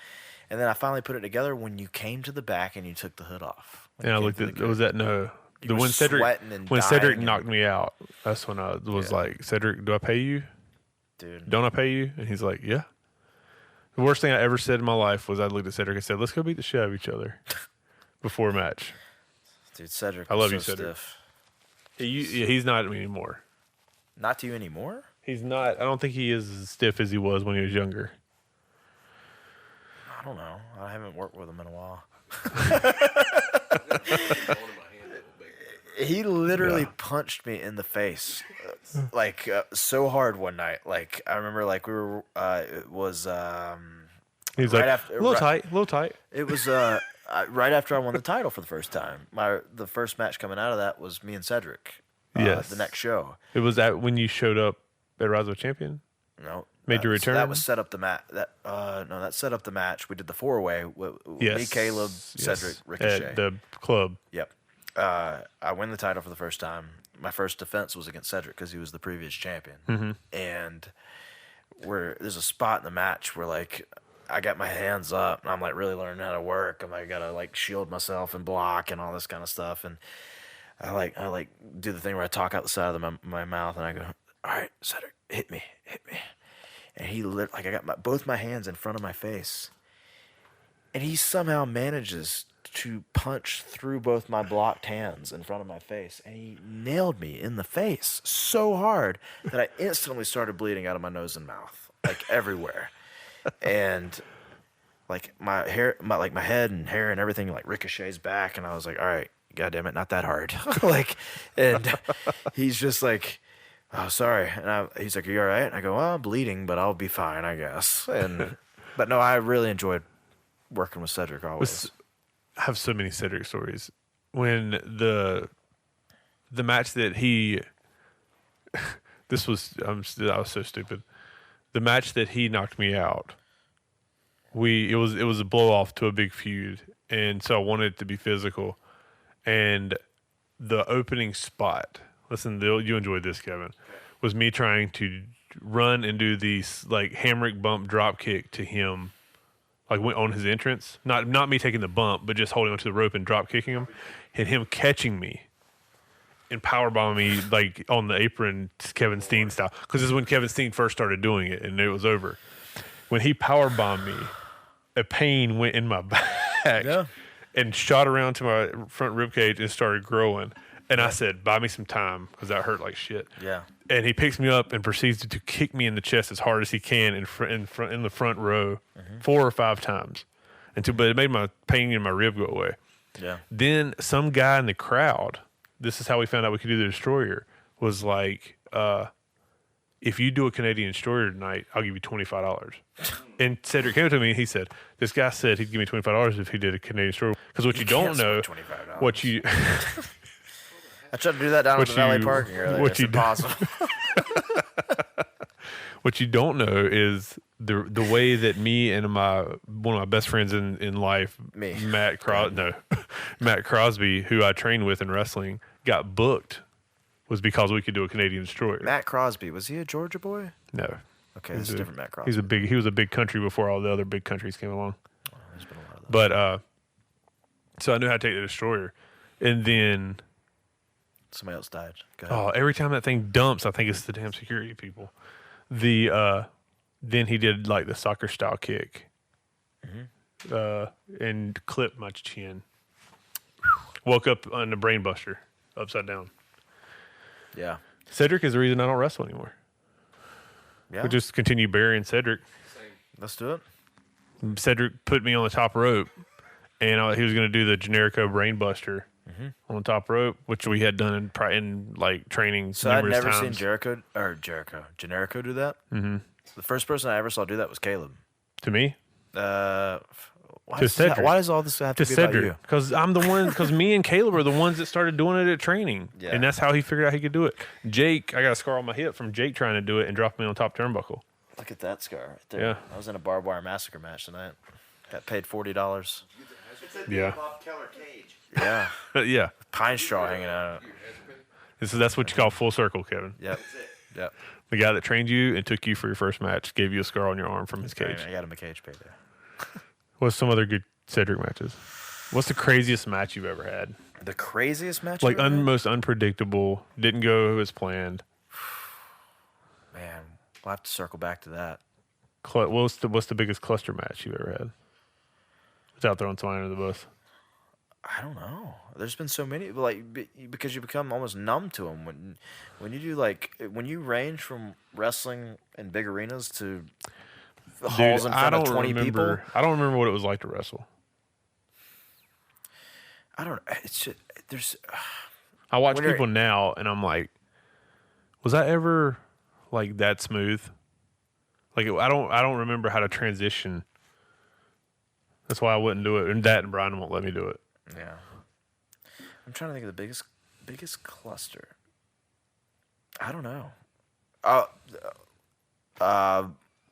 and then I finally put it together when you came to the back and you took the hood off. When And I you looked came at to the was that no. The were when Cedric sweating and when Cedric dying knocked me out, that's when I was like, Cedric, do I pay you? dude. Don't I pay you? And he's like, yeah. The worst thing I ever said in my life was I looked at Cedric and said, let's go beat the shit out of each other before a match. Dude, Cedric. I love was you, so Cedric. stiff. He's not anymore. Not to you anymore? He's not. I don't think he is as stiff as he was when he was younger. I don't know. I haven't worked with him in a while. He literally punched me in the face, like so hard one night. Like I remember, like we were. It was. He's Right like after- a little right- tight, a little tight. It was right after I won the title for the first time. The first match coming out of that was me and Cedric. Yes. The next show. It was that when you showed up at Rise of a Champion. No. Made that your was- return? That was set up the match. That set up the match. We did the 4-way. Yes, Me, Caleb, Cedric, Ricochet. at the club. Yep. I win the title for the first time. My first defense was against Cedric because he was the previous champion. Mm-hmm. And there's a spot in the match where like I got my hands up and I'm like really learning how to work. I gotta like shield myself and block and all this kind of stuff. And I like do the thing where I talk out the side of my mouth and I go, all right, Cedric, hit me. And he I got both my hands in front of my face, and he somehow manages to punch through both my blocked hands in front of my face, and he nailed me in the face so hard that I instantly started bleeding out of my nose and mouth, like everywhere, and like my hair, my head and hair and everything like ricochets back, and I was like, all right, God damn it, not that hard, like, and he's just like, oh, sorry. And he's like, are you all right? And I go, well, I'm bleeding, but I'll be fine, I guess. But no, I really enjoyed working with Cedric always. I have so many Cedric stories. When the match that he, I was so stupid. The match that he knocked me out, it was a blow off to a big feud, and so I wanted it to be physical. And the opening spot, listen, you enjoyed this, Kevin, was me trying to run and do these like hammerich bump drop kick to him, like on his entrance. Not me taking the bump, but just holding onto the rope and drop kicking him, and him catching me and powerbombing me like on the apron, Kevin Steen style. Because this is when Kevin Steen first started doing it, and it was over. When he powerbombed me, a pain went in my back and shot around to my front rib cage and started growing. And I said, buy me some time because that hurt like shit. Yeah. And he picks me up and proceeds to kick me in the chest as hard as he can in the front row 4 or 5 times. But it made my pain in my rib go away. Yeah. Then some guy in the crowd, this is how we found out we could do the Destroyer, was like, if you do a Canadian Destroyer tonight, I'll give you $25. And Cedric came to me and he said, this guy said he'd give me $25 if he did a Canadian Destroyer. Because what you don't know, $25. what you... I tried to do that down at the valet parking earlier. what It's you impossible. What you don't know is the way that me and one of my best friends in life, Me. Matt Crosby, who I trained with in wrestling, got booked was because we could do a Canadian Destroyer. Matt Crosby, was he a Georgia boy? No. Okay, this is a different Matt Crosby. He was a big country before all the other big countries came along. Oh, there's been a lot of those. But so I knew how to take the Destroyer. And then Somebody else died. Go ahead. every time that thing dumps, I think it's the damn security people. Then he did like the soccer style kick, and clipped my chin. Woke up on the brain buster, upside down. Yeah. Cedric is the reason I don't wrestle anymore. Yeah. We just continue burying Cedric. Let's do it. Cedric put me on the top rope, and he was going to do the Generico brain buster on the top rope, which we had done in like training. So I'd numerous never times. seen Generico do that. Mm-hmm. The first person I ever saw do that was Caleb. To me, To Cedric. Why does all this have to To be about Cedric, you? because I'm the one. Because me and Caleb are the ones that started doing it at training, Yeah. and that's how he figured out he could do it. Jake, I got a scar on my hip from Jake trying to do it and dropping me on top turnbuckle. Look at that scar right there. Yeah. I was in a barbed wire massacre match tonight. Got paid $40. It's a Yeah. Bob Keller cage. Yeah. Yeah, Pine straw hanging out. that's what you call full circle, Kevin. Yep. That's it. Yep. The guy that trained you and took you for your first match gave you a scar on your arm from his cage. I got him a cage payday. What's some other good Cedric matches? What's the craziest match you've ever had? The craziest match? Like I've ever had? most unpredictable, didn't go as planned. Man, we'll have to circle back to that. What's the biggest cluster match you've ever had? Without throwing somebody under the bus. I don't know. There's been so many, because you become almost numb to them when you do when you range from wrestling in big arenas to the halls in front of 20 people. I don't remember what it was like to wrestle. I don't. It's just, there's. I watch When you're- people now, and I'm like, was I ever like that smooth? Like I don't remember how to transition. That's why I wouldn't do it, and Brian won't let me do it. Yeah. I'm trying to think of the biggest cluster. I don't know.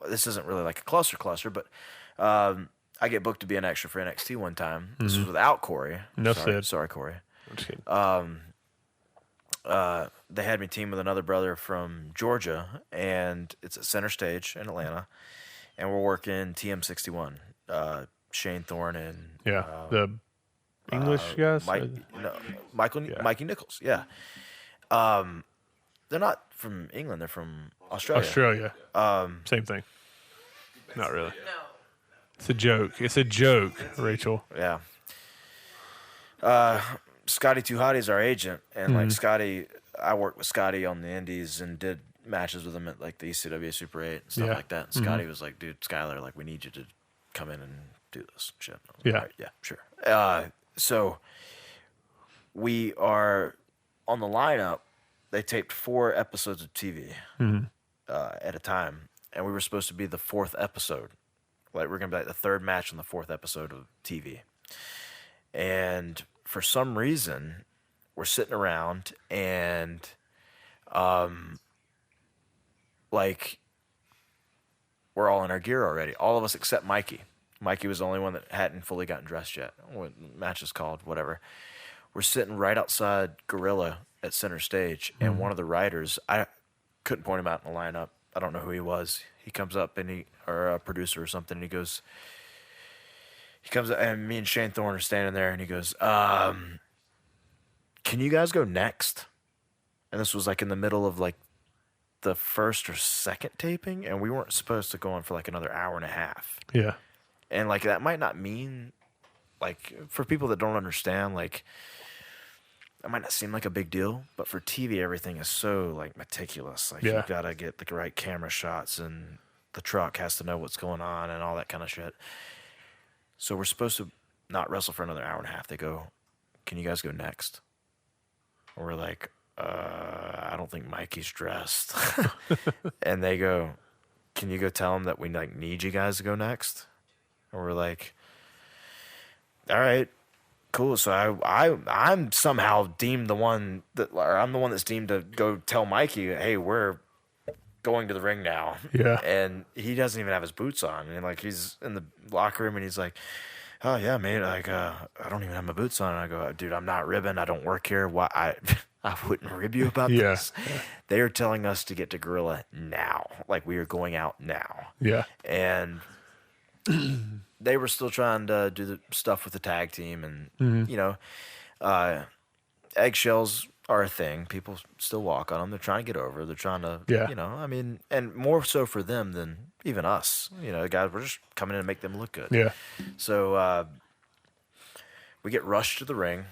This isn't really like a cluster, but I get booked to be an extra for NXT one time. This was without Cory. Enough sorry, said. Sorry, Cory. I'm just kidding. They had me team with another brother from Georgia, and it's at Center Stage in Atlanta, and we're working TM61. Shane Thorne and Yeah, the English guys. Mikey Nichols. Yeah, they're not from England. They're from Australia. Australia. Same thing. Not really. No. It's a joke. It's a joke, Rachel. Yeah. Scotty Too Hotty's our agent, and like Scotty, I worked with Scotty on the Indies and did matches with him at like the ECW Super 8 and stuff Yeah. like that. And Scotty was like, "Dude, Skyler, like we need you to come in and do this shit." I was like, Yeah. "All right, yeah, sure." So we are on the lineup. They taped 4 episodes of TV at a time, and we were supposed to be the 4th episode. Like we're gonna be like the 3rd match on the 4th episode of TV. And for some reason, we're sitting around and, we're all in our gear already. All of us except Mikey. Mikey was the only one that hadn't fully gotten dressed yet. What match is called, whatever. We're sitting right outside Gorilla at Center Stage, and one of the writers, I couldn't point him out in the lineup. I don't know who he was. He comes up or a producer or something, and he comes up, and me and Shane Thorne are standing there, and he goes, "Can you guys go next?" And this was like in the middle of like the 1st or 2nd taping, and we weren't supposed to go on for like another hour and a half. Yeah. And like that might not mean, like, for people that don't understand, like, that might not seem like a big deal, but for TV, everything is so like meticulous. Like, Yeah. you've got to get the right camera shots, and the truck has to know what's going on and all that kind of shit. So we're supposed to not wrestle for another hour and a half. They go, "Can you guys go next?" And we're like, "I don't think Mikey's dressed." And they go, "Can you go tell him that we like need you guys to go next?" And we're like, "All right, cool." So I'm somehow deemed the one or I'm the one that's deemed to go tell Mikey, "Hey, we're going to the ring now." Yeah. And he doesn't even have his boots on, and like he's in the locker room, and he's like, "Oh yeah, mate, like I don't even have my boots on." And I go, "Dude, I'm not ribbing. I don't work here. Why I wouldn't rib you about Yeah. this." They are telling us to get to Gorilla now, like we are going out now. Yeah. And they were still trying to do the stuff with the tag team, and eggshells are a thing. People still walk on them. They're trying to get over. They're trying to, Yeah. I mean, and more so for them than even us. Guys, we're just coming in and make them look good. Yeah. So we get rushed to the ring.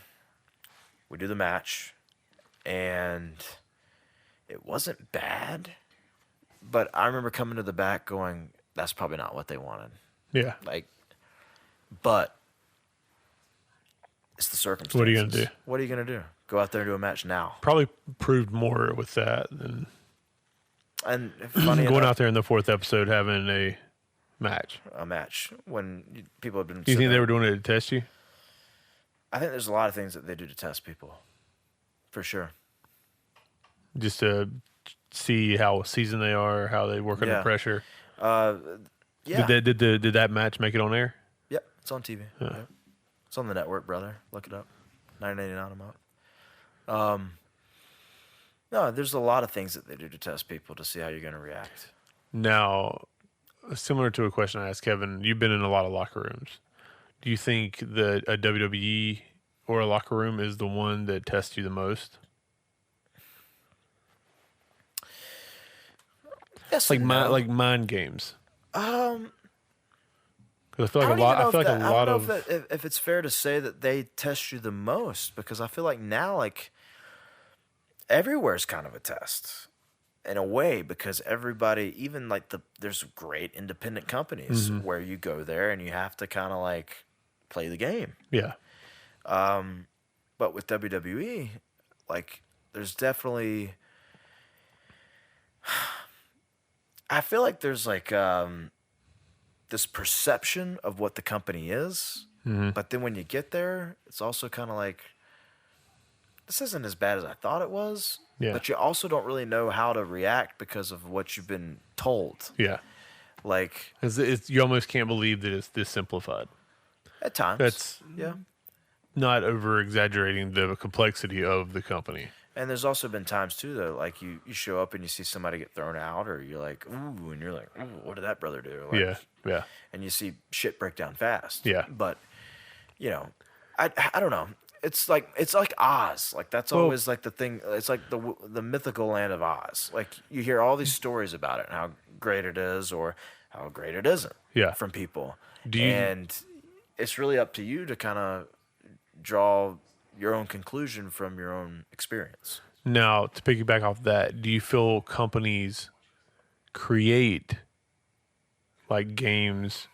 We do the match, and it wasn't bad, but I remember coming to the back going, "That's probably not what they wanted." Yeah. But it's the circumstances. What are you gonna do? What are you gonna do? Go out there and do a match now? Probably proved more with that than And funny going enough, out there in the 4th episode having a match. a match when people have been. You sitting think they there- were doing it to test you? I think there's a lot of things that they do to test people, for sure. Just to see how seasoned they are, how they work under Yeah. pressure. Yeah. Did that match make it on air? Yep, it's on TV. Yep. It's on the network, brother. Look it up. $9.99 a month. No, there's a lot of things that they do to test people to see how you're going to react. Now, similar to a question I asked Kevin, you've been in a lot of locker rooms. Do you think that a WWE or a locker room is the one that tests you the most? Yes, Like and no. mind games. 'Cause I feel I like don't a lot. even know I feel if like that- a I lot don't of. know if it's fair to say that they test you the most, because I feel like now, like, everywhere's kind of a test in a way, because everybody, even like there's great independent companies where you go there and you have to kind of like play the game. Yeah. But with WWE, like, there's definitely, I feel like there's like this perception of what the company is, but then when you get there, it's also kind of like, this isn't as bad as I thought it was. Yeah. But you also don't really know how to react because of what you've been told. Yeah. Like, You almost can't believe that it's this simplified. at times. That's yeah. not over exaggerating the complexity of the company. And there's also been times too, though, like you show up and you see somebody get thrown out, or you're like, ooh, and you're like, ooh, what did that brother do? Like, Yeah. Yeah. And you see shit break down fast. Yeah. But, you know, I don't know. It's like Oz. Like, that's Well- always like the thing. It's like the mythical land of Oz. Like, you hear all these stories about it and how great it is or how great it isn't. Yeah. From people. Do you- And it's really up to you to kind of draw your own conclusion from your own experience. Now, to piggyback off that, do you feel companies create like games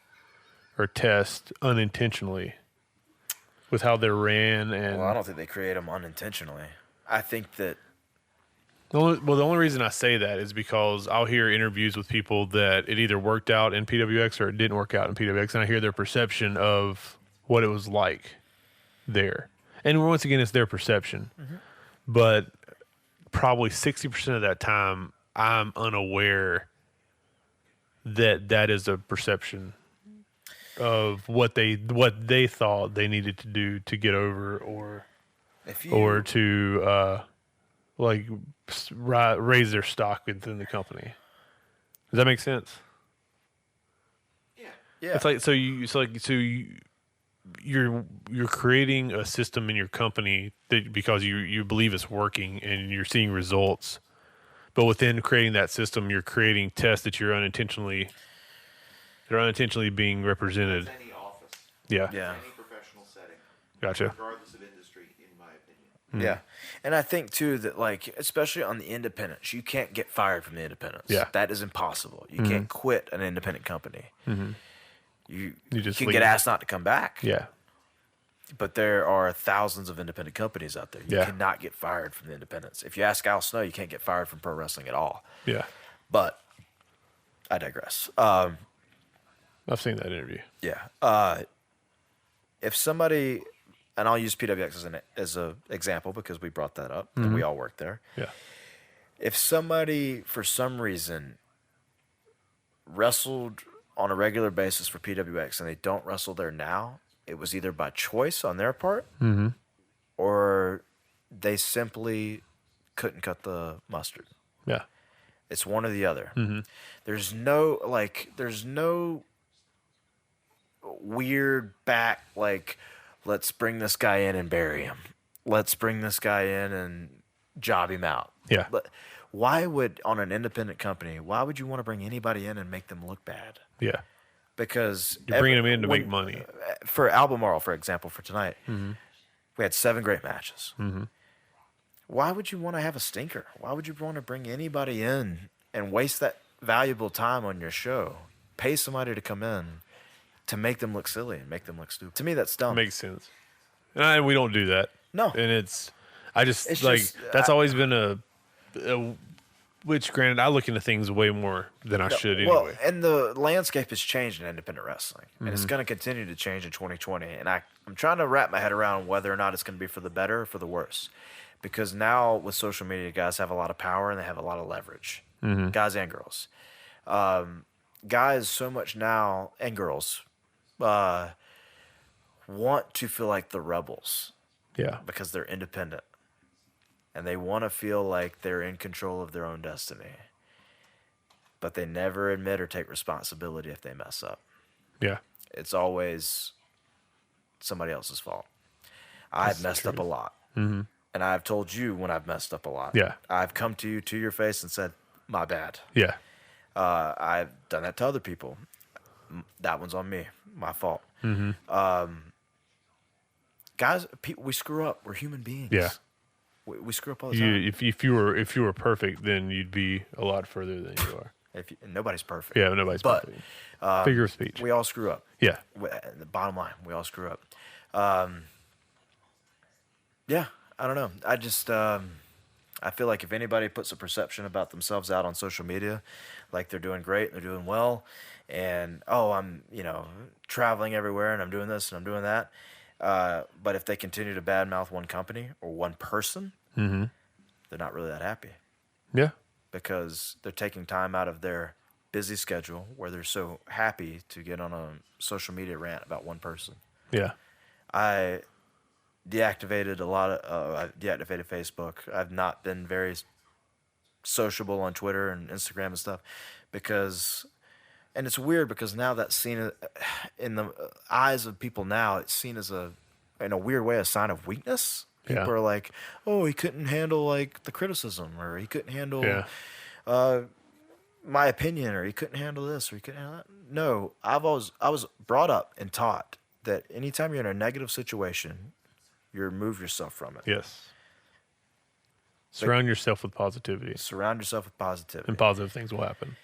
or tests unintentionally with how they're ran? And Well, I don't think they create them unintentionally. I think that the only reason I say that is because I'll hear interviews with people that it either worked out in PWX or it didn't work out in PWX, and I hear their perception of what it was like there. And once again, it's their perception. But probably 60% of that time, I'm unaware that that is a perception of what they thought they needed to do to get over if you or to raise their stock within the company. Does that make sense? yeah, It's like you're creating a system in your company that because you believe it's working and you're seeing results, but within creating that system, you're creating tests that they're unintentionally being represented. Any office, Yeah, yeah. any professional setting, Gotcha. regardless of industry, in my opinion. Yeah. And I think too that, like, especially on the independents, you can't get fired from the independents. Yeah. That is impossible. You can't quit an independent company. You just can leave. get asked not to come back. Yeah, But there are thousands of independent companies out there. You Yeah. cannot get fired from the independents. If you ask Al Snow, you can't get fired from pro wrestling at all. yeah. But I digress. I've seen that interview. Yeah. If somebody, and I'll use PWX as an example because we brought that up and we all work there. Yeah, If somebody, for some reason, wrestled on a regular basis for PWX and they don't wrestle there now, it was either by choice on their part or they simply couldn't cut the mustard. yeah, It's one or the other. There's no weird back, like, let's bring this guy in and bury him. Let's bring this guy in and job him out. Yeah. But why would, on an independent company, why would you want to bring anybody in and make them look bad? yeah. Because You're bringing them in to make money. For Albemarle, for example, for tonight, we had 7 great matches. Why would you want to have a stinker? Why would you want to bring anybody in and waste that valuable time on your show? Pay somebody to come in to make them look silly and make them look stupid. To me, that's dumb. Makes sense. And we don't do that. No. And it's It's like just, that's always been a Which, granted, I look into things way more than I should anyway. Well, and the landscape has changed in independent wrestling, and it's going to continue to change in 2020. And I'm trying to wrap my head around whether or not it's going to be for the better or for the worse, because now with social media, guys have a lot of power and they have a lot of leverage, guys and girls. Guys so much now, and girls, want to feel like the rebels Yeah. because they're independent. And they want to feel like they're in control of their own destiny. But they never admit or take responsibility if they mess up. Yeah. It's always somebody else's fault. I've messed up a lot. And I've told you when I've messed up a lot. Yeah. I've come to you to your face and said, my bad. Yeah. I've done that to other people. That one's on me. My fault. Guys, we screw up. We're human beings. Yeah. We screw up all the time. If you were perfect, then you'd be a lot further than you are. Nobody's perfect. Yeah, nobody's perfect. Figure of speech. We all screw up. Yeah. The bottom line, we all screw up. Yeah, I don't know. I just I feel like if anybody puts a perception about themselves out on social media, like they're doing great, they're doing well, and I'm traveling everywhere and I'm doing this and I'm doing that. But if they continue to badmouth one company or one person, they're not really that happy Yeah. because they're taking time out of their busy schedule where they're so happy to get on a social media rant about one person. Yeah. I deactivated I deactivated Facebook. I've not been very sociable on Twitter and Instagram and stuff because... And it's weird because now that's seen in the eyes of people now, it's seen as in a weird way, a sign of weakness. People are like, oh, he couldn't handle like the criticism, or he couldn't handle my opinion, or he couldn't handle this, or he couldn't handle that. No, I was brought up and taught that anytime you're in a negative situation, you remove yourself from it. Yes. Surround yourself with positivity. Surround yourself with positivity. And positive things will happen.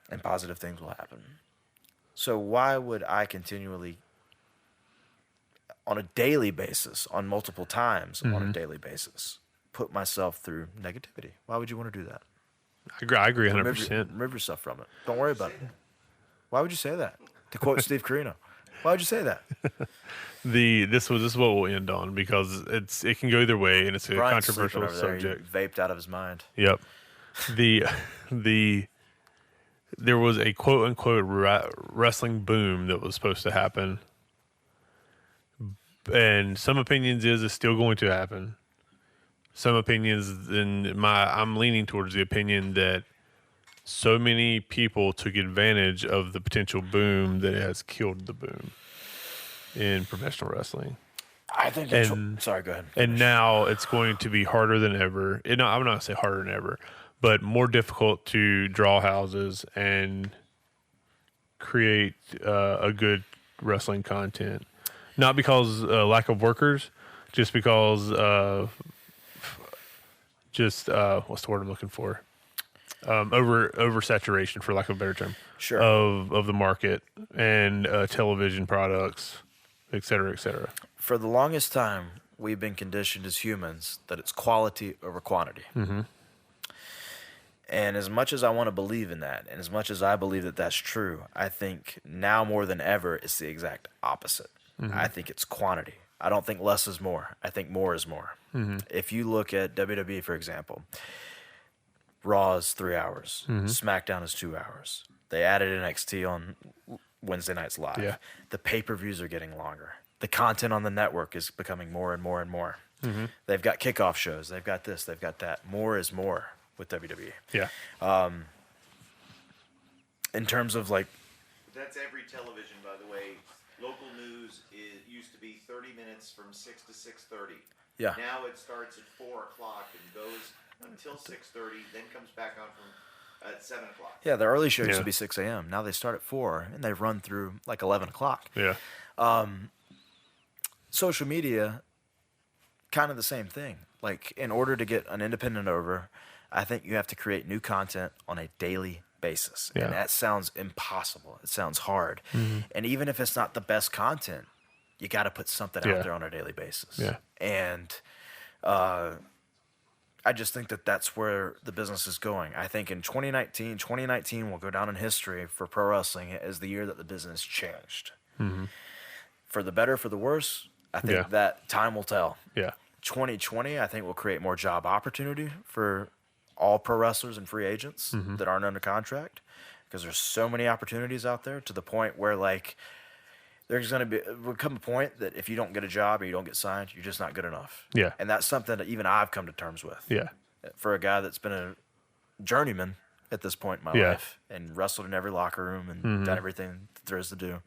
And positive things will happen. So why would I continually, on a daily basis, on multiple times on a daily basis, put myself through negativity? Why would you want to do that? I agree 100%. Remove yourself from it. Don't worry about it. Why would you say that? To quote Steve Carino, why would you say that? This is what we'll end on because it can go either way and it's a Brian's controversial sleeping over there. subject. He vaped out of his mind. Yep. There was a quote unquote wrestling boom that was supposed to happen. And some opinions it's still going to happen. Some opinions I'm leaning towards the opinion that so many people took advantage of the potential boom that it has killed the boom in professional wrestling. I think sorry, go ahead. And now it's going to be harder than ever. I'm not going to say harder than ever, but more difficult to draw houses and create a good wrestling content. Not because lack of workers, just because what's the word I'm looking for? Oversaturation, for lack of a better term, Sure. of the market and television products, et cetera, et cetera. For the longest time, we've been conditioned as humans that it's quality over quantity. And as much as I want to believe in that, and as much as I believe that that's true, I think now more than ever, it's the exact opposite. I think it's quantity. I don't think less is more. I think more is more. If you look at WWE, for example, Raw is 3 hours. SmackDown is 2 hours. They added NXT on Wednesday nights live. Yeah. The pay-per-views are getting longer. The content on the network is becoming more and more and more. They've got kickoff shows. They've got this. They've got that. More is more with WWE. Yeah. In terms of like... That's every television, by the way. Local news used to be 30 minutes from 6 to 6:30. Yeah. Now it starts at 4 o'clock and goes until 6:30, then comes back on from at 7 o'clock. Yeah, the early show used to be 6 a.m. Now they start at 4, and they run through like 11 o'clock. Yeah. Social media, kind of the same thing. Like, in order to get an independent over, I think you have to create new content on a daily basis. Yeah. And that sounds impossible. It sounds hard. And even if it's not the best content, you got to put something out there on a daily basis. Yeah. And I just think that that's where the business is going. I think in 2019 will go down in history for pro wrestling as the year that the business changed. For the better, for the worse, I think that time will tell. Yeah. 2020, I think, will create more job opportunity for all pro wrestlers and free agents that aren't under contract, because there's so many opportunities out there, to the point where, like, there's going to will come a point that if you don't get a job or you don't get signed, you're just not good enough. Yeah. And that's something that even I've come to terms with. Yeah. For a guy that's been a journeyman at this point in my life and wrestled in every locker room and done everything that there is to do.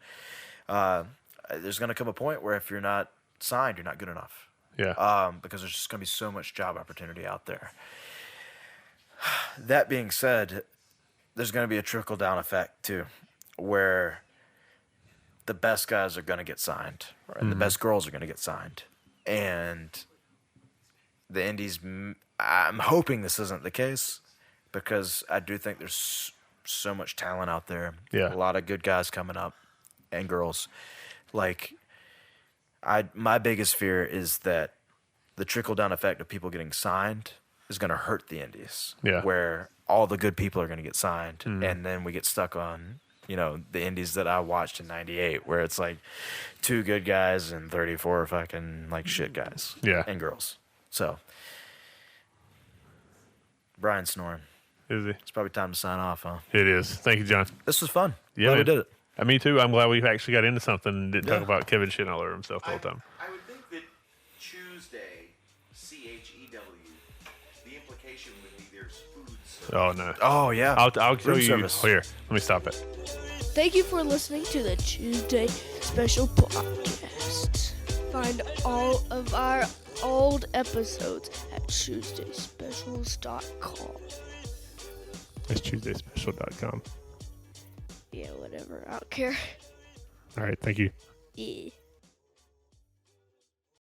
There's going to come a point where if you're not signed, you're not good enough. Yeah. Because there's just going to be so much job opportunity out there. That being said, there's going to be a trickle-down effect, too, where the best guys are going to get signed, and the best girls are going to get signed. And the indies, I'm hoping this isn't the case, because I do think there's so much talent out there. Yeah. A lot of good guys coming up, and girls. Like, my biggest fear is that the trickle-down effect of people getting signed is going to hurt the indies. Yeah. Where all the good people are going to get signed, and then we get stuck on, the indies that I watched in '98, where it's like 2 good guys and 34 fucking like shit guys. Yeah. And girls. So, Brian's snoring. Is he? It's probably time to sign off, huh? It is. Thank you, John. This was fun. Yeah, Glad we man. did it. Me too. I'm glad we actually got into something and didn't talk about Kevin shitting all over himself the whole time. I would think that Chewsday, CHEW, the implication would be there's food service. Oh, no. Oh, yeah. I'll show Room you. service. Oh, here. Let me stop it. Thank you for listening to the Chewsday Special Podcast. Find all of our old episodes at ChewsdaySpecials.com. It's ChewsdaySpecial.com. Yeah, whatever. I don't care. All right. Thank you. Yeah.